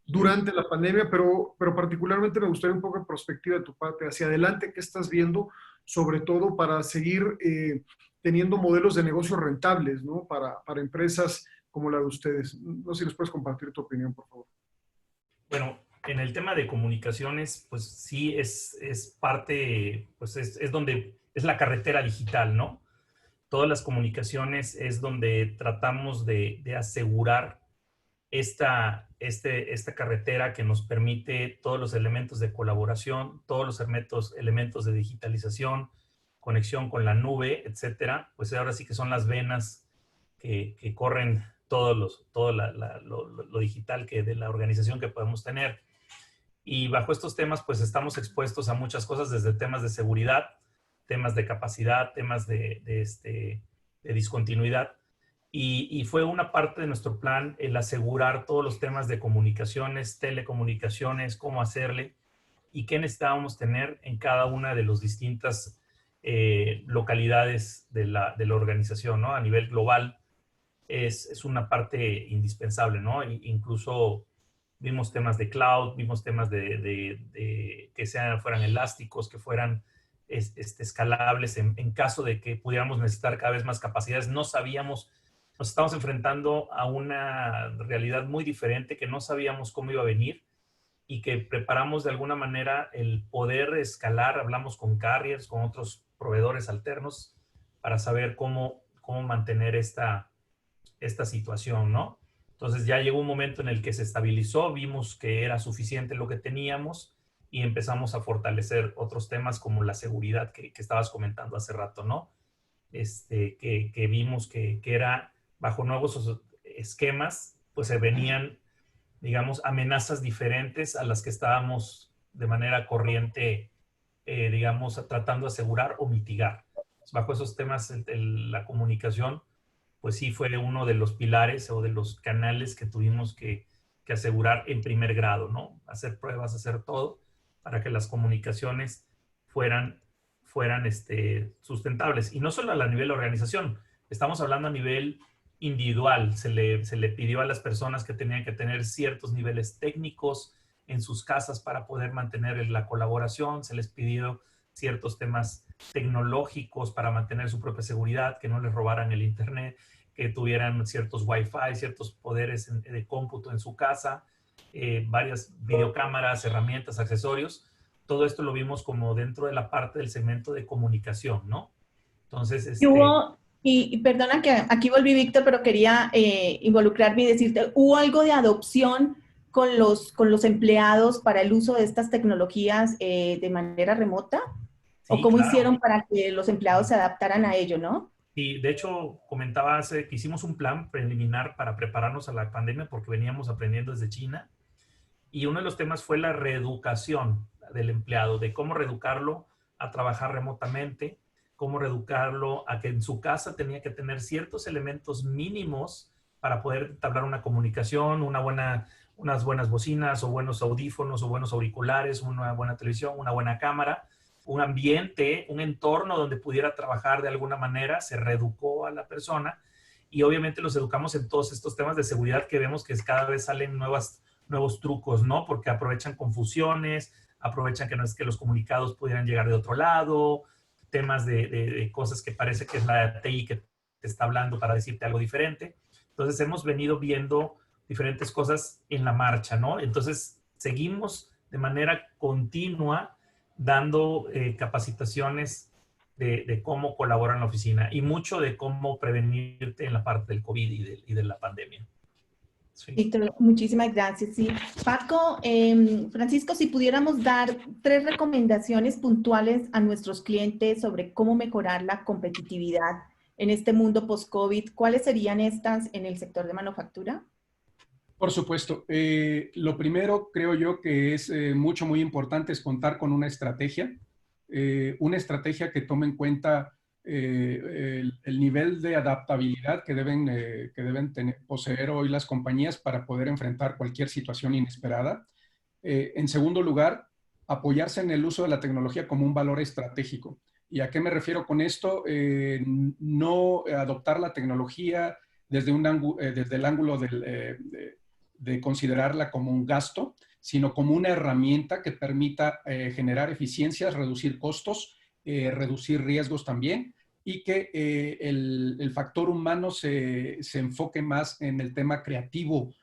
durante la pandemia, pero particularmente me gustaría un poco de perspectiva de tu parte hacia adelante, ¿qué estás viendo? Sobre todo para seguir teniendo modelos de negocio rentables, ¿no? Para empresas como la de ustedes. No sé si les puedes compartir tu opinión, por favor. Bueno, en el tema de comunicaciones, pues sí es parte, pues es donde es la carretera digital, ¿no? Todas las comunicaciones es donde tratamos de asegurar esta carretera que nos permite todos los elementos de colaboración, todos los elementos de digitalización, conexión con la nube, etcétera. Pues ahora sí que son las venas que corren todo lo digital de la organización que podemos tener. Y bajo estos temas, pues estamos expuestos a muchas cosas, desde temas de seguridad, temas de capacidad, temas de discontinuidad. Y fue una parte de nuestro plan el asegurar todos los temas de comunicaciones, telecomunicaciones, cómo hacerle y qué necesitábamos tener en cada una de las distintas localidades de la organización, ¿no? A nivel global es una parte indispensable, ¿no? Incluso vimos temas de cloud, vimos temas de que fueran elásticos, que fueran escalables en caso de que pudiéramos necesitar cada vez más capacidades. No sabíamos, nos estamos enfrentando a una realidad muy diferente que no sabíamos cómo iba a venir y que preparamos de alguna manera el poder escalar. Hablamos con carriers, con otros proveedores alternos para saber cómo mantener esta situación, ¿no? Entonces ya llegó un momento en el que se estabilizó, vimos que era suficiente lo que teníamos y empezamos a fortalecer otros temas como la seguridad que estabas comentando hace rato, ¿no? Que vimos que era bajo nuevos esquemas, pues se venían, digamos, amenazas diferentes a las que estábamos de manera corriente, digamos, tratando de asegurar o mitigar. Bajo esos temas, la comunicación, pues sí fue uno de los pilares o de los canales que tuvimos que asegurar en primer grado, ¿no? Hacer pruebas, hacer todo para que las comunicaciones fueran sustentables. Y no solo a nivel de organización, estamos hablando a nivel individual. Se le pidió a las personas que tenían que tener ciertos niveles técnicos en sus casas para poder mantener la colaboración. Se les pidió ciertos temas tecnológicos para mantener su propia seguridad, que no les robaran el internet, que tuvieran ciertos Wi-Fi, ciertos poderes de cómputo en su casa, varias videocámaras, herramientas, accesorios. Todo esto lo vimos como dentro de la parte del segmento de comunicación, ¿no? Entonces, y perdona que aquí volví, Víctor, pero quería involucrarme y decirte, ¿hubo algo de adopción con los empleados para el uso de estas tecnologías de manera remota? Sí, ¿O cómo claro. hicieron para que los empleados se adaptaran a ello, no? Y de hecho, comentaba que hicimos un plan preliminar para prepararnos a la pandemia porque veníamos aprendiendo desde China. Y uno de los temas fue la reeducación del empleado, de cómo reeducarlo a trabajar remotamente, cómo reeducarlo a que en su casa tenía que tener ciertos elementos mínimos para poder entablar una comunicación, unas buenas bocinas o buenos audífonos o buenos auriculares, una buena televisión, una buena cámara, un ambiente, un entorno donde pudiera trabajar de alguna manera. Se reeducó a la persona y obviamente los educamos en todos estos temas de seguridad que vemos que cada vez salen nuevos trucos, ¿no? Porque aprovechan confusiones, aprovechan que los comunicados pudieran llegar de otro lado, temas de cosas que parece que es la TI que te está hablando para decirte algo diferente. Entonces hemos venido viendo diferentes cosas en la marcha, ¿no? Entonces seguimos de manera continua dando capacitaciones de cómo colaborar en la oficina y mucho de cómo prevenirte en la parte del COVID y de la pandemia. Sí. Víctor, muchísimas gracias. Sí. Paco, Francisco, si pudiéramos dar 3 recomendaciones puntuales a nuestros clientes sobre cómo mejorar la competitividad en este mundo post-COVID, ¿cuáles serían estas en el sector de manufactura? Por supuesto. Lo primero, creo yo, que es muy importante es contar con una estrategia que tome en cuenta el nivel de adaptabilidad que deben poseer hoy las compañías para poder enfrentar cualquier situación inesperada. En segundo lugar, apoyarse en el uso de la tecnología como un valor estratégico. ¿Y a qué me refiero con esto? No adoptar la tecnología desde el ángulo de considerarla como un gasto, sino como una herramienta que permita generar eficiencias, reducir costos, reducir riesgos también, y que el factor humano se enfoque más en el tema creativo,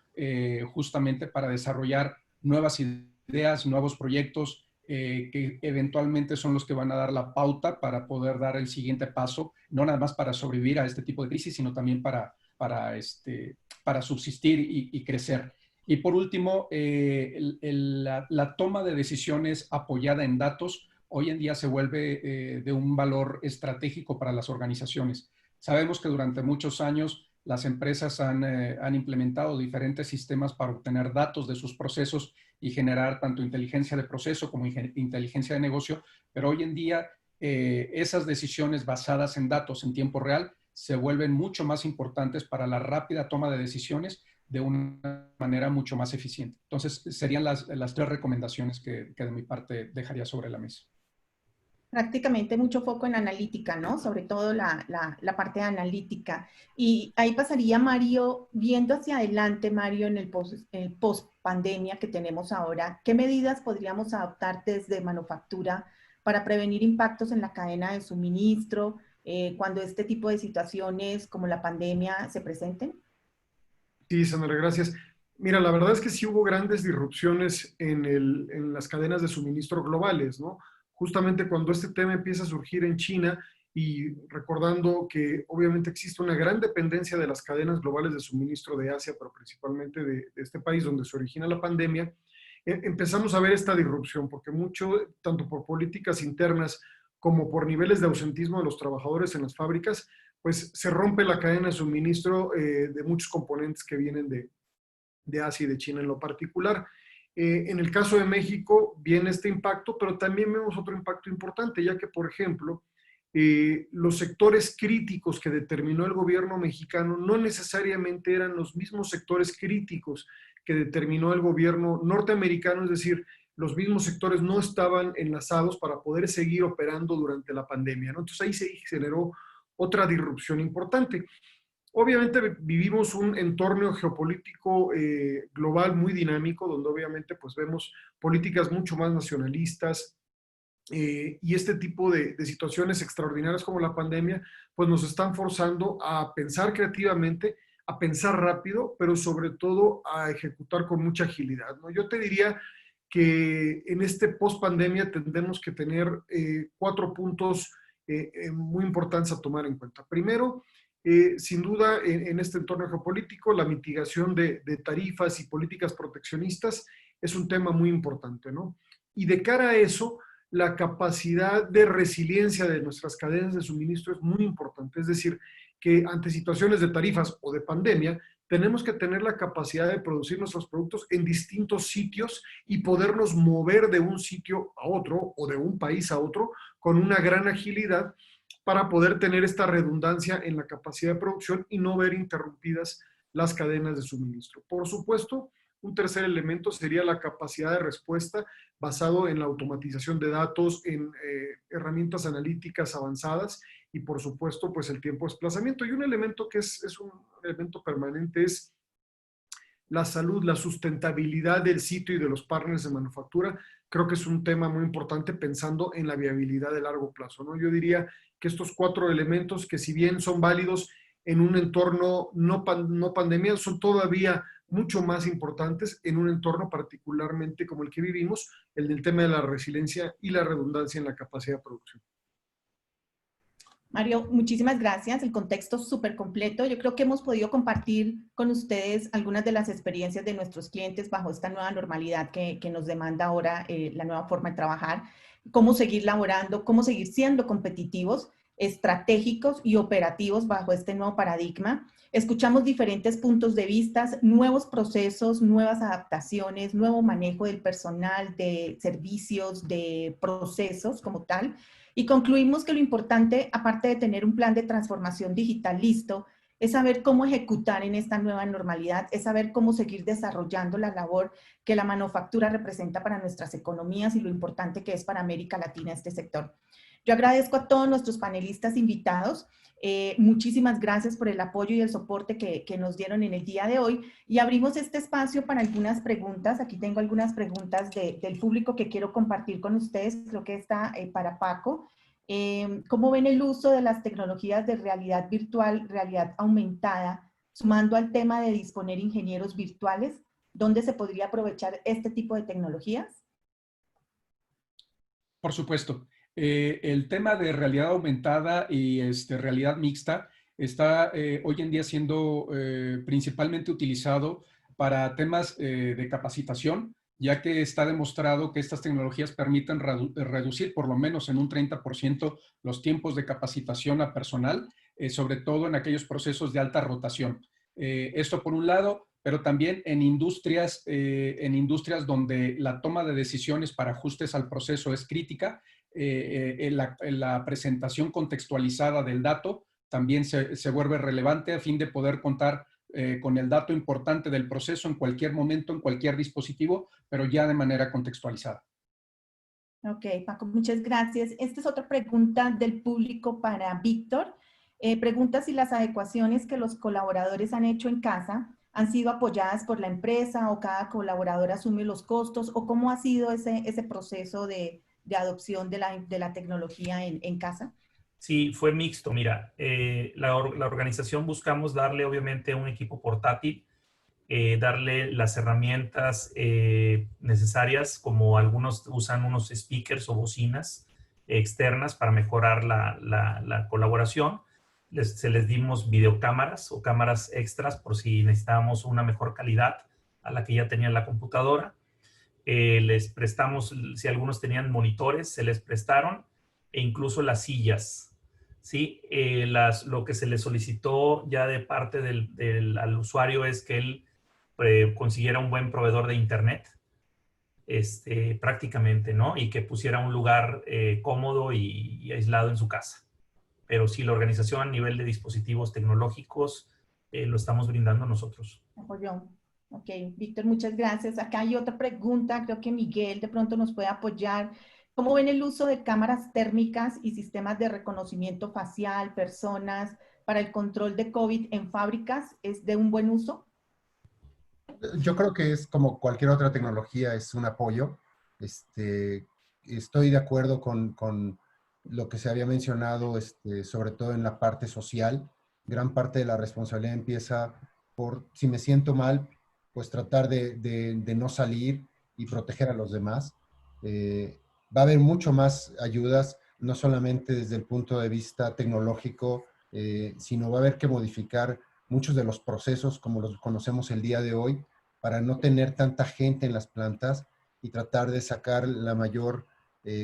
justamente para desarrollar nuevas ideas, nuevos proyectos, que eventualmente son los que van a dar la pauta para poder dar el siguiente paso, no nada más para sobrevivir a este tipo de crisis, sino también para subsistir y crecer. Y por último, la toma de decisiones apoyada en datos hoy en día se vuelve de un valor estratégico para las organizaciones. Sabemos que durante muchos años las empresas han implementado diferentes sistemas para obtener datos de sus procesos y generar tanto inteligencia de proceso como inteligencia de negocio, pero hoy en día esas decisiones basadas en datos en tiempo real se vuelven mucho más importantes para la rápida toma de decisiones de una manera mucho más eficiente. Entonces, serían las 3 recomendaciones que de mi parte dejaría sobre la mesa. Prácticamente mucho foco en analítica, ¿no? Sobre todo la parte de analítica. Y ahí pasaría, Mario, viendo hacia adelante, Mario, en el post-pandemia que tenemos ahora, ¿qué medidas podríamos adoptar desde manufactura para prevenir impactos en la cadena de suministro cuando este tipo de situaciones como la pandemia se presenten? Sí, Sandra, gracias. Mira, la verdad es que sí hubo grandes disrupciones en las cadenas de suministro globales, ¿no? Justamente cuando este tema empieza a surgir en China y recordando que obviamente existe una gran dependencia de las cadenas globales de suministro de Asia, pero principalmente de este país donde se origina la pandemia, empezamos a ver esta disrupción, porque mucho, tanto por políticas internas como por niveles de ausentismo de los trabajadores en las fábricas, pues se rompe la cadena de suministro de muchos componentes que vienen de Asia y de China en lo particular. En el caso de México viene este impacto, pero también vemos otro impacto importante, ya que, por ejemplo, los sectores críticos que determinó el gobierno mexicano no necesariamente eran los mismos sectores críticos que determinó el gobierno norteamericano, es decir, los mismos sectores no estaban enlazados para poder seguir operando durante la pandemia, ¿no? Entonces ahí se generó otra disrupción importante. Obviamente vivimos un entorno geopolítico global muy dinámico, donde obviamente pues vemos políticas mucho más nacionalistas, y este tipo de situaciones extraordinarias como la pandemia, pues nos están forzando a pensar creativamente, a pensar rápido, pero sobre todo a ejecutar con mucha agilidad, ¿no? Yo te diría que en este post-pandemia tendremos que tener 4 puntos muy importantes a tomar en cuenta. Primero, sin duda, en este entorno geopolítico, la mitigación de tarifas y políticas proteccionistas es un tema muy importante, ¿no? Y de cara a eso, la capacidad de resiliencia de nuestras cadenas de suministro es muy importante. Es decir, que ante situaciones de tarifas o de pandemia, tenemos que tener la capacidad de producir nuestros productos en distintos sitios y podernos mover de un sitio a otro o de un país a otro con una gran agilidad para poder tener esta redundancia en la capacidad de producción y no ver interrumpidas las cadenas de suministro. Por supuesto, un tercer elemento sería la capacidad de respuesta basado en la automatización de datos, en herramientas analíticas avanzadas y, por supuesto, pues el tiempo de desplazamiento. Y un elemento que es un elemento permanente es la salud, la sustentabilidad del sitio y de los partners de manufactura. Creo que es un tema muy importante pensando en la viabilidad de largo plazo, ¿no? Yo diría que estos 4 elementos, que si bien son válidos en un entorno no pandemia, son todavía mucho más importantes en un entorno particularmente como el que vivimos, el del tema de la resiliencia y la redundancia en la capacidad de producción. Mario, muchísimas gracias. El contexto es súper completo. Yo creo que hemos podido compartir con ustedes algunas de las experiencias de nuestros clientes bajo esta nueva normalidad que nos demanda ahora la nueva forma de trabajar, cómo seguir laborando, cómo seguir siendo competitivos, estratégicos y operativos bajo este nuevo paradigma. Escuchamos diferentes puntos de vista, nuevos procesos, nuevas adaptaciones, nuevo manejo del personal, de servicios, de procesos como tal. Y concluimos que lo importante, aparte de tener un plan de transformación digital listo, es saber cómo ejecutar en esta nueva normalidad, es saber cómo seguir desarrollando la labor que la manufactura representa para nuestras economías y lo importante que es para América Latina este sector. Yo agradezco a todos nuestros panelistas invitados. Muchísimas gracias por el apoyo y el soporte que nos dieron en el día de hoy y abrimos este espacio para algunas preguntas. Aquí tengo algunas preguntas del público que quiero compartir con ustedes. Creo que está para Paco. ¿Cómo ven el uso de las tecnologías de realidad virtual, realidad aumentada, sumando al tema de disponer ingenieros virtuales? ¿Dónde se podría aprovechar este tipo de tecnologías? Por supuesto. El tema de realidad aumentada y realidad mixta está hoy en día siendo principalmente utilizado para temas de capacitación, ya que está demostrado que estas tecnologías permiten reducir por lo menos en un 30% los tiempos de capacitación a personal, sobre todo en aquellos procesos de alta rotación. Esto por un lado, pero también en industrias donde la toma de decisiones para ajustes al proceso es crítica. La presentación contextualizada del dato también se vuelve relevante a fin de poder contar con el dato importante del proceso en cualquier momento, en cualquier dispositivo, pero ya de manera contextualizada. Ok, Paco, muchas gracias. Esta es otra pregunta del público para Víctor. Pregunta si las adecuaciones que los colaboradores han hecho en casa han sido apoyadas por la empresa o cada colaborador asume los costos o cómo ha sido ese proceso de adopción de la tecnología en casa. Sí, fue mixto. Mira, la organización buscamos darle obviamente un equipo portátil, darle las herramientas necesarias, como algunos usan unos speakers o bocinas externas para mejorar la colaboración. Se les dimos videocámaras o cámaras extras por si necesitábamos una mejor calidad a la que ya tenían la computadora. Les prestamos, si algunos tenían monitores, se les prestaron, e incluso las sillas. ¿Sí? Lo que se le solicitó ya de parte al usuario es que él consiguiera un buen proveedor de internet, prácticamente, ¿no? Y que pusiera un lugar cómodo y aislado en su casa. Pero sí, la organización a nivel de dispositivos tecnológicos lo estamos brindando nosotros. Apoyó. Ok, Víctor, muchas gracias. Acá hay otra pregunta, creo que Miguel de pronto nos puede apoyar. ¿Cómo ven el uso de cámaras térmicas y sistemas de reconocimiento facial, personas, para el control de COVID en fábricas? ¿Es de un buen uso? Yo creo que es como cualquier otra tecnología, es un apoyo. Estoy de acuerdo con lo que se había mencionado, sobre todo en la parte social. Gran parte de la responsabilidad empieza por, si me siento mal, pues tratar de no salir y proteger a los demás. Va a haber mucho más ayudas, no solamente desde el punto de vista tecnológico, sino va a haber que modificar muchos de los procesos como los conocemos el día de hoy, para no tener tanta gente en las plantas y tratar de sacar la mayor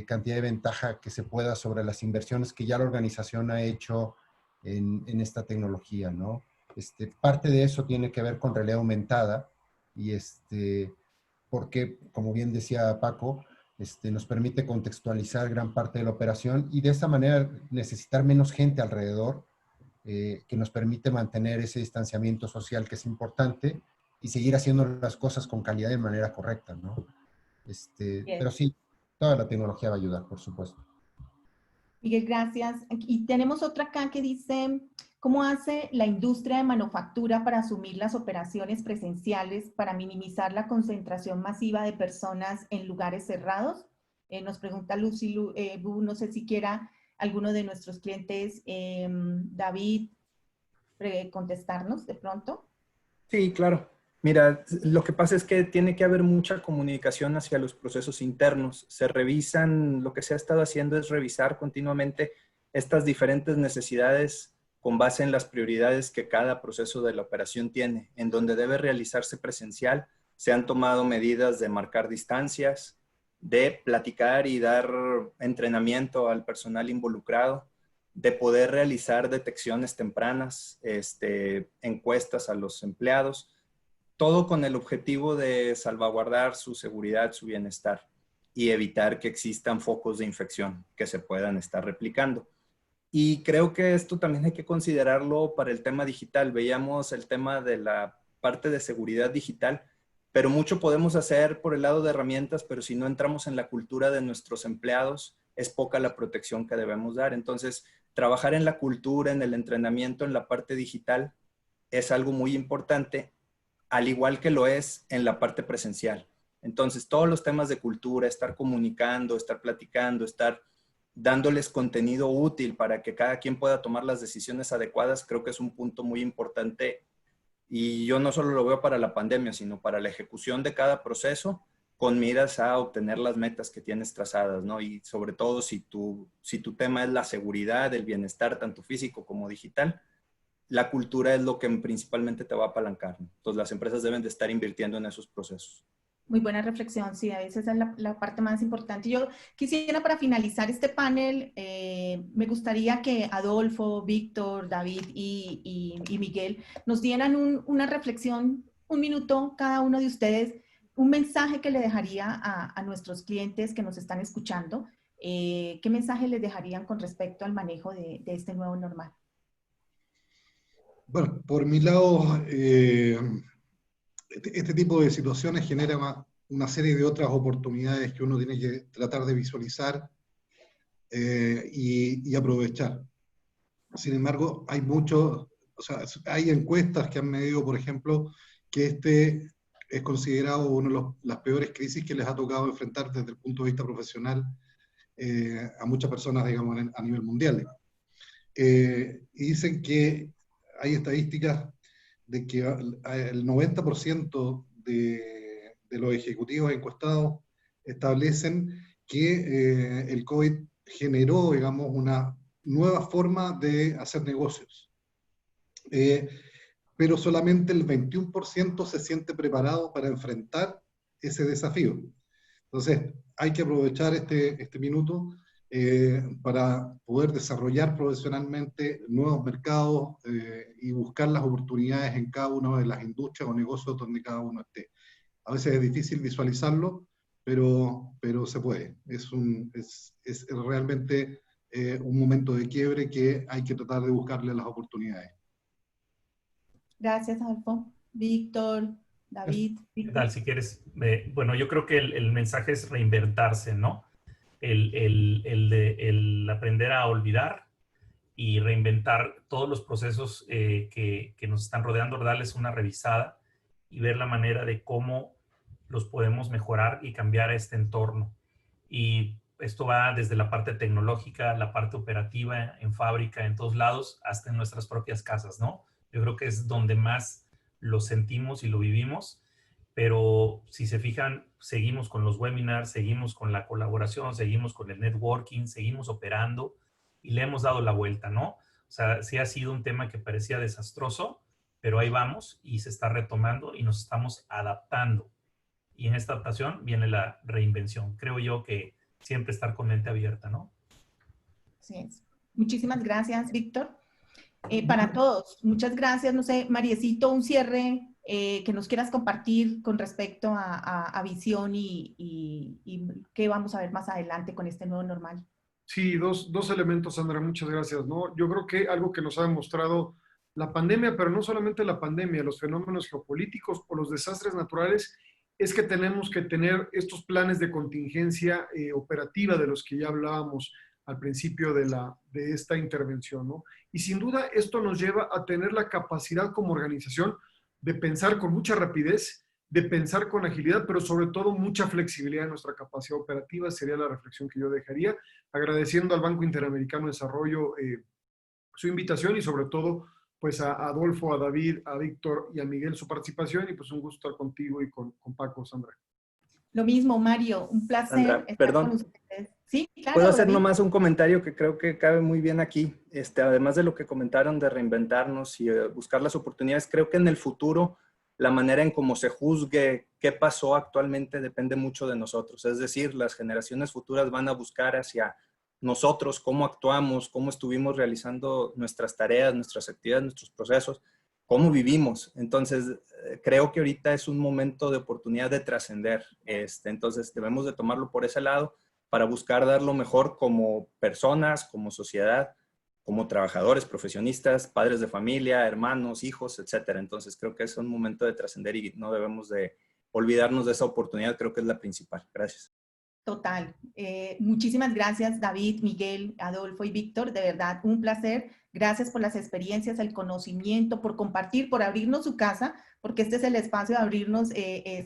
cantidad de ventaja que se pueda sobre las inversiones que ya la organización ha hecho en esta tecnología, ¿no? Parte de eso tiene que ver con realidad aumentada y porque, como bien decía Paco, nos permite contextualizar gran parte de la operación y de esa manera necesitar menos gente alrededor, que nos permite mantener ese distanciamiento social que es importante y seguir haciendo las cosas con calidad de manera correcta, ¿no? Pero sí, toda la tecnología va a ayudar, por supuesto. Miguel, gracias. Y tenemos otra acá que dice, ¿cómo hace la industria de manufactura para asumir las operaciones presenciales para minimizar la concentración masiva de personas en lugares cerrados? Nos pregunta Lucy, no sé si quiera alguno de nuestros clientes, David, contestarnos de pronto. Sí, claro. Mira, lo que pasa es que tiene que haber mucha comunicación hacia los procesos internos. Se revisan, lo que se ha estado haciendo es revisar continuamente estas diferentes necesidades con base en las prioridades que cada proceso de la operación tiene. En donde debe realizarse presencial, se han tomado medidas de marcar distancias, de platicar y dar entrenamiento al personal involucrado, de poder realizar detecciones tempranas, encuestas a los empleados, todo con el objetivo de salvaguardar su seguridad, su bienestar y evitar que existan focos de infección que se puedan estar replicando. Y creo que esto también hay que considerarlo para el tema digital. Veíamos el tema de la parte de seguridad digital, pero mucho podemos hacer por el lado de herramientas, pero si no entramos en la cultura de nuestros empleados, es poca la protección que debemos dar. Entonces, trabajar en la cultura, en el entrenamiento, en la parte digital, es algo muy importante, al igual que lo es en la parte presencial. Entonces, todos los temas de cultura, estar comunicando, estar platicando, estar dándoles contenido útil para que cada quien pueda tomar las decisiones adecuadas, creo que es un punto muy importante. Y yo no solo lo veo para la pandemia, sino para la ejecución de cada proceso, con miras a obtener las metas que tienes trazadas, ¿no? Y sobre todo si tu tema es la seguridad, el bienestar, tanto físico como digital, la cultura es lo que principalmente te va a apalancar, ¿no? Entonces las empresas deben de estar invirtiendo en esos procesos. Muy buena reflexión, sí, a veces esa es la parte más importante. Yo quisiera, para finalizar este panel, me gustaría que Adolfo, Víctor, David y Miguel nos dieran una reflexión, un minuto cada uno de ustedes, un mensaje que le dejaría a nuestros clientes que nos están escuchando. ¿Qué mensaje les dejarían con respecto al manejo de este nuevo normal? Bueno, por mi lado, este tipo de situaciones genera una serie de otras oportunidades que uno tiene que tratar de visualizar y aprovechar. Sin embargo, hay encuestas que han medido, por ejemplo, que este es considerado una de las peores crisis que les ha tocado enfrentar desde el punto de vista profesional a muchas personas, digamos, a nivel mundial. Y dicen que hay estadísticas de que el 90% de los ejecutivos encuestados establecen que el COVID generó, digamos, una nueva forma de hacer negocios. Pero solamente el 21% se siente preparado para enfrentar ese desafío. Entonces, hay que aprovechar este minuto para poder desarrollar profesionalmente nuevos mercados y buscar las oportunidades en cada una de las industrias o negocios donde cada uno esté. A veces es difícil visualizarlo, pero se puede. Es realmente un momento de quiebre que hay que tratar de buscarle las oportunidades. Gracias, Adolfo. Víctor, David. ¿Qué tal? Si quieres, bueno, yo creo que el mensaje es reinventarse, ¿no? El aprender a olvidar y reinventar todos los procesos que nos están rodeando, darles una revisada y ver la manera de cómo los podemos mejorar y cambiar este entorno. Y esto va desde la parte tecnológica, la parte operativa, en fábrica, en todos lados, hasta en nuestras propias casas, ¿no? Yo creo que es donde más lo sentimos y lo vivimos, pero si se fijan, seguimos con los webinars, seguimos con la colaboración, seguimos con el networking, seguimos operando y le hemos dado la vuelta, ¿no? O sea, sí ha sido un tema que parecía desastroso, pero ahí vamos y se está retomando y nos estamos adaptando. Y en esta adaptación viene la reinvención. Creo yo que siempre estar con mente abierta, ¿no? Así es. Muchísimas gracias, Víctor. Para todos, muchas gracias. No sé, Mariecito, un cierre que nos quieras compartir con respecto a visión y qué vamos a ver más adelante con este nuevo normal. Sí, dos elementos, Sandra, muchas gracias, ¿no? Yo creo que algo que nos ha demostrado la pandemia, pero no solamente la pandemia, los fenómenos geopolíticos o los desastres naturales, es que tenemos que tener estos planes de contingencia operativa de los que ya hablábamos al principio de esta intervención, ¿no? Y sin duda esto nos lleva a tener la capacidad como organización de pensar con mucha rapidez, de pensar con agilidad, pero sobre todo mucha flexibilidad en nuestra capacidad operativa, sería la reflexión que yo dejaría, agradeciendo al Banco Interamericano de Desarrollo su invitación y sobre todo pues a Adolfo, a David, a Víctor y a Miguel su participación y pues un gusto estar contigo y con Paco, Sandra. Lo mismo, Mario, un placer Sandra, estar con ustedes. Sí, claro. ¿Puedo hacer David? nomás un comentario que creo que cabe muy bien aquí? Además de lo que comentaron de reinventarnos y buscar las oportunidades, creo que en el futuro la manera en cómo se juzgue qué pasó actualmente depende mucho de nosotros. Es decir, las generaciones futuras van a buscar hacia nosotros cómo actuamos, cómo estuvimos realizando nuestras tareas, nuestras actividades, nuestros procesos, cómo vivimos. Entonces, creo que ahorita es un momento de oportunidad de trascender. Entonces, debemos de tomarlo por ese lado para buscar dar lo mejor como personas, como sociedad, como trabajadores, profesionistas, padres de familia, hermanos, hijos, etcétera. Entonces, creo que es un momento de trascender y no debemos de olvidarnos de esa oportunidad. Creo que es la principal. Gracias. Total. Muchísimas gracias, David, Miguel, Adolfo y Víctor. De verdad, un placer. Gracias por las experiencias, el conocimiento, por compartir, por abrirnos su casa, porque este es el espacio de abrirnos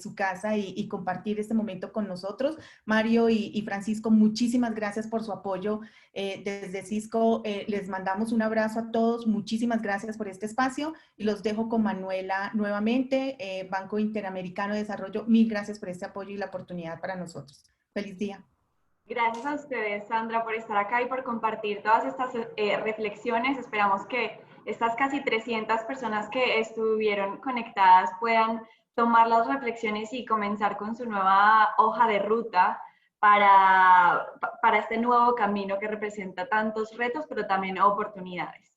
su casa y compartir este momento con nosotros. Mario y Francisco, muchísimas gracias por su apoyo. Desde Cisco les mandamos un abrazo a todos. Muchísimas gracias por este espacio y los dejo con Manuela nuevamente. Banco Interamericano de Desarrollo, mil gracias por este apoyo y la oportunidad para nosotros. Feliz día. Gracias a ustedes, Sandra, por estar acá y por compartir todas estas reflexiones. Esperamos que estas casi 300 personas que estuvieron conectadas puedan tomar las reflexiones y comenzar con su nueva hoja de ruta para este nuevo camino que representa tantos retos, pero también oportunidades.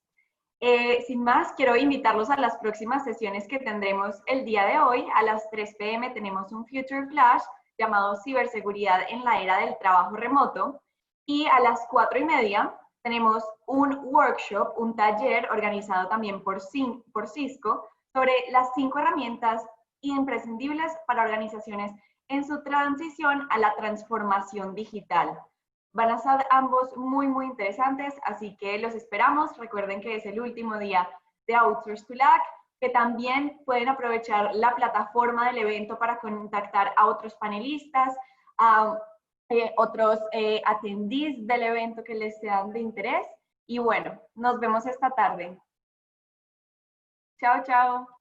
Sin más, quiero invitarlos a las próximas sesiones que tendremos el día de hoy. A las 3 p.m. tenemos un Future Flash llamado Ciberseguridad en la Era del Trabajo Remoto. Y a las 4:30 tenemos un workshop, un taller organizado también por Cisco sobre las 5 herramientas imprescindibles para organizaciones en su transición a la transformación digital. Van a ser ambos muy, muy interesantes, así que los esperamos. Recuerden que es el último día de Outsource to LAC, que también pueden aprovechar la plataforma del evento para contactar a otros panelistas, a otros attendees del evento que les sean de interés. Y bueno, nos vemos esta tarde. Chao, chao.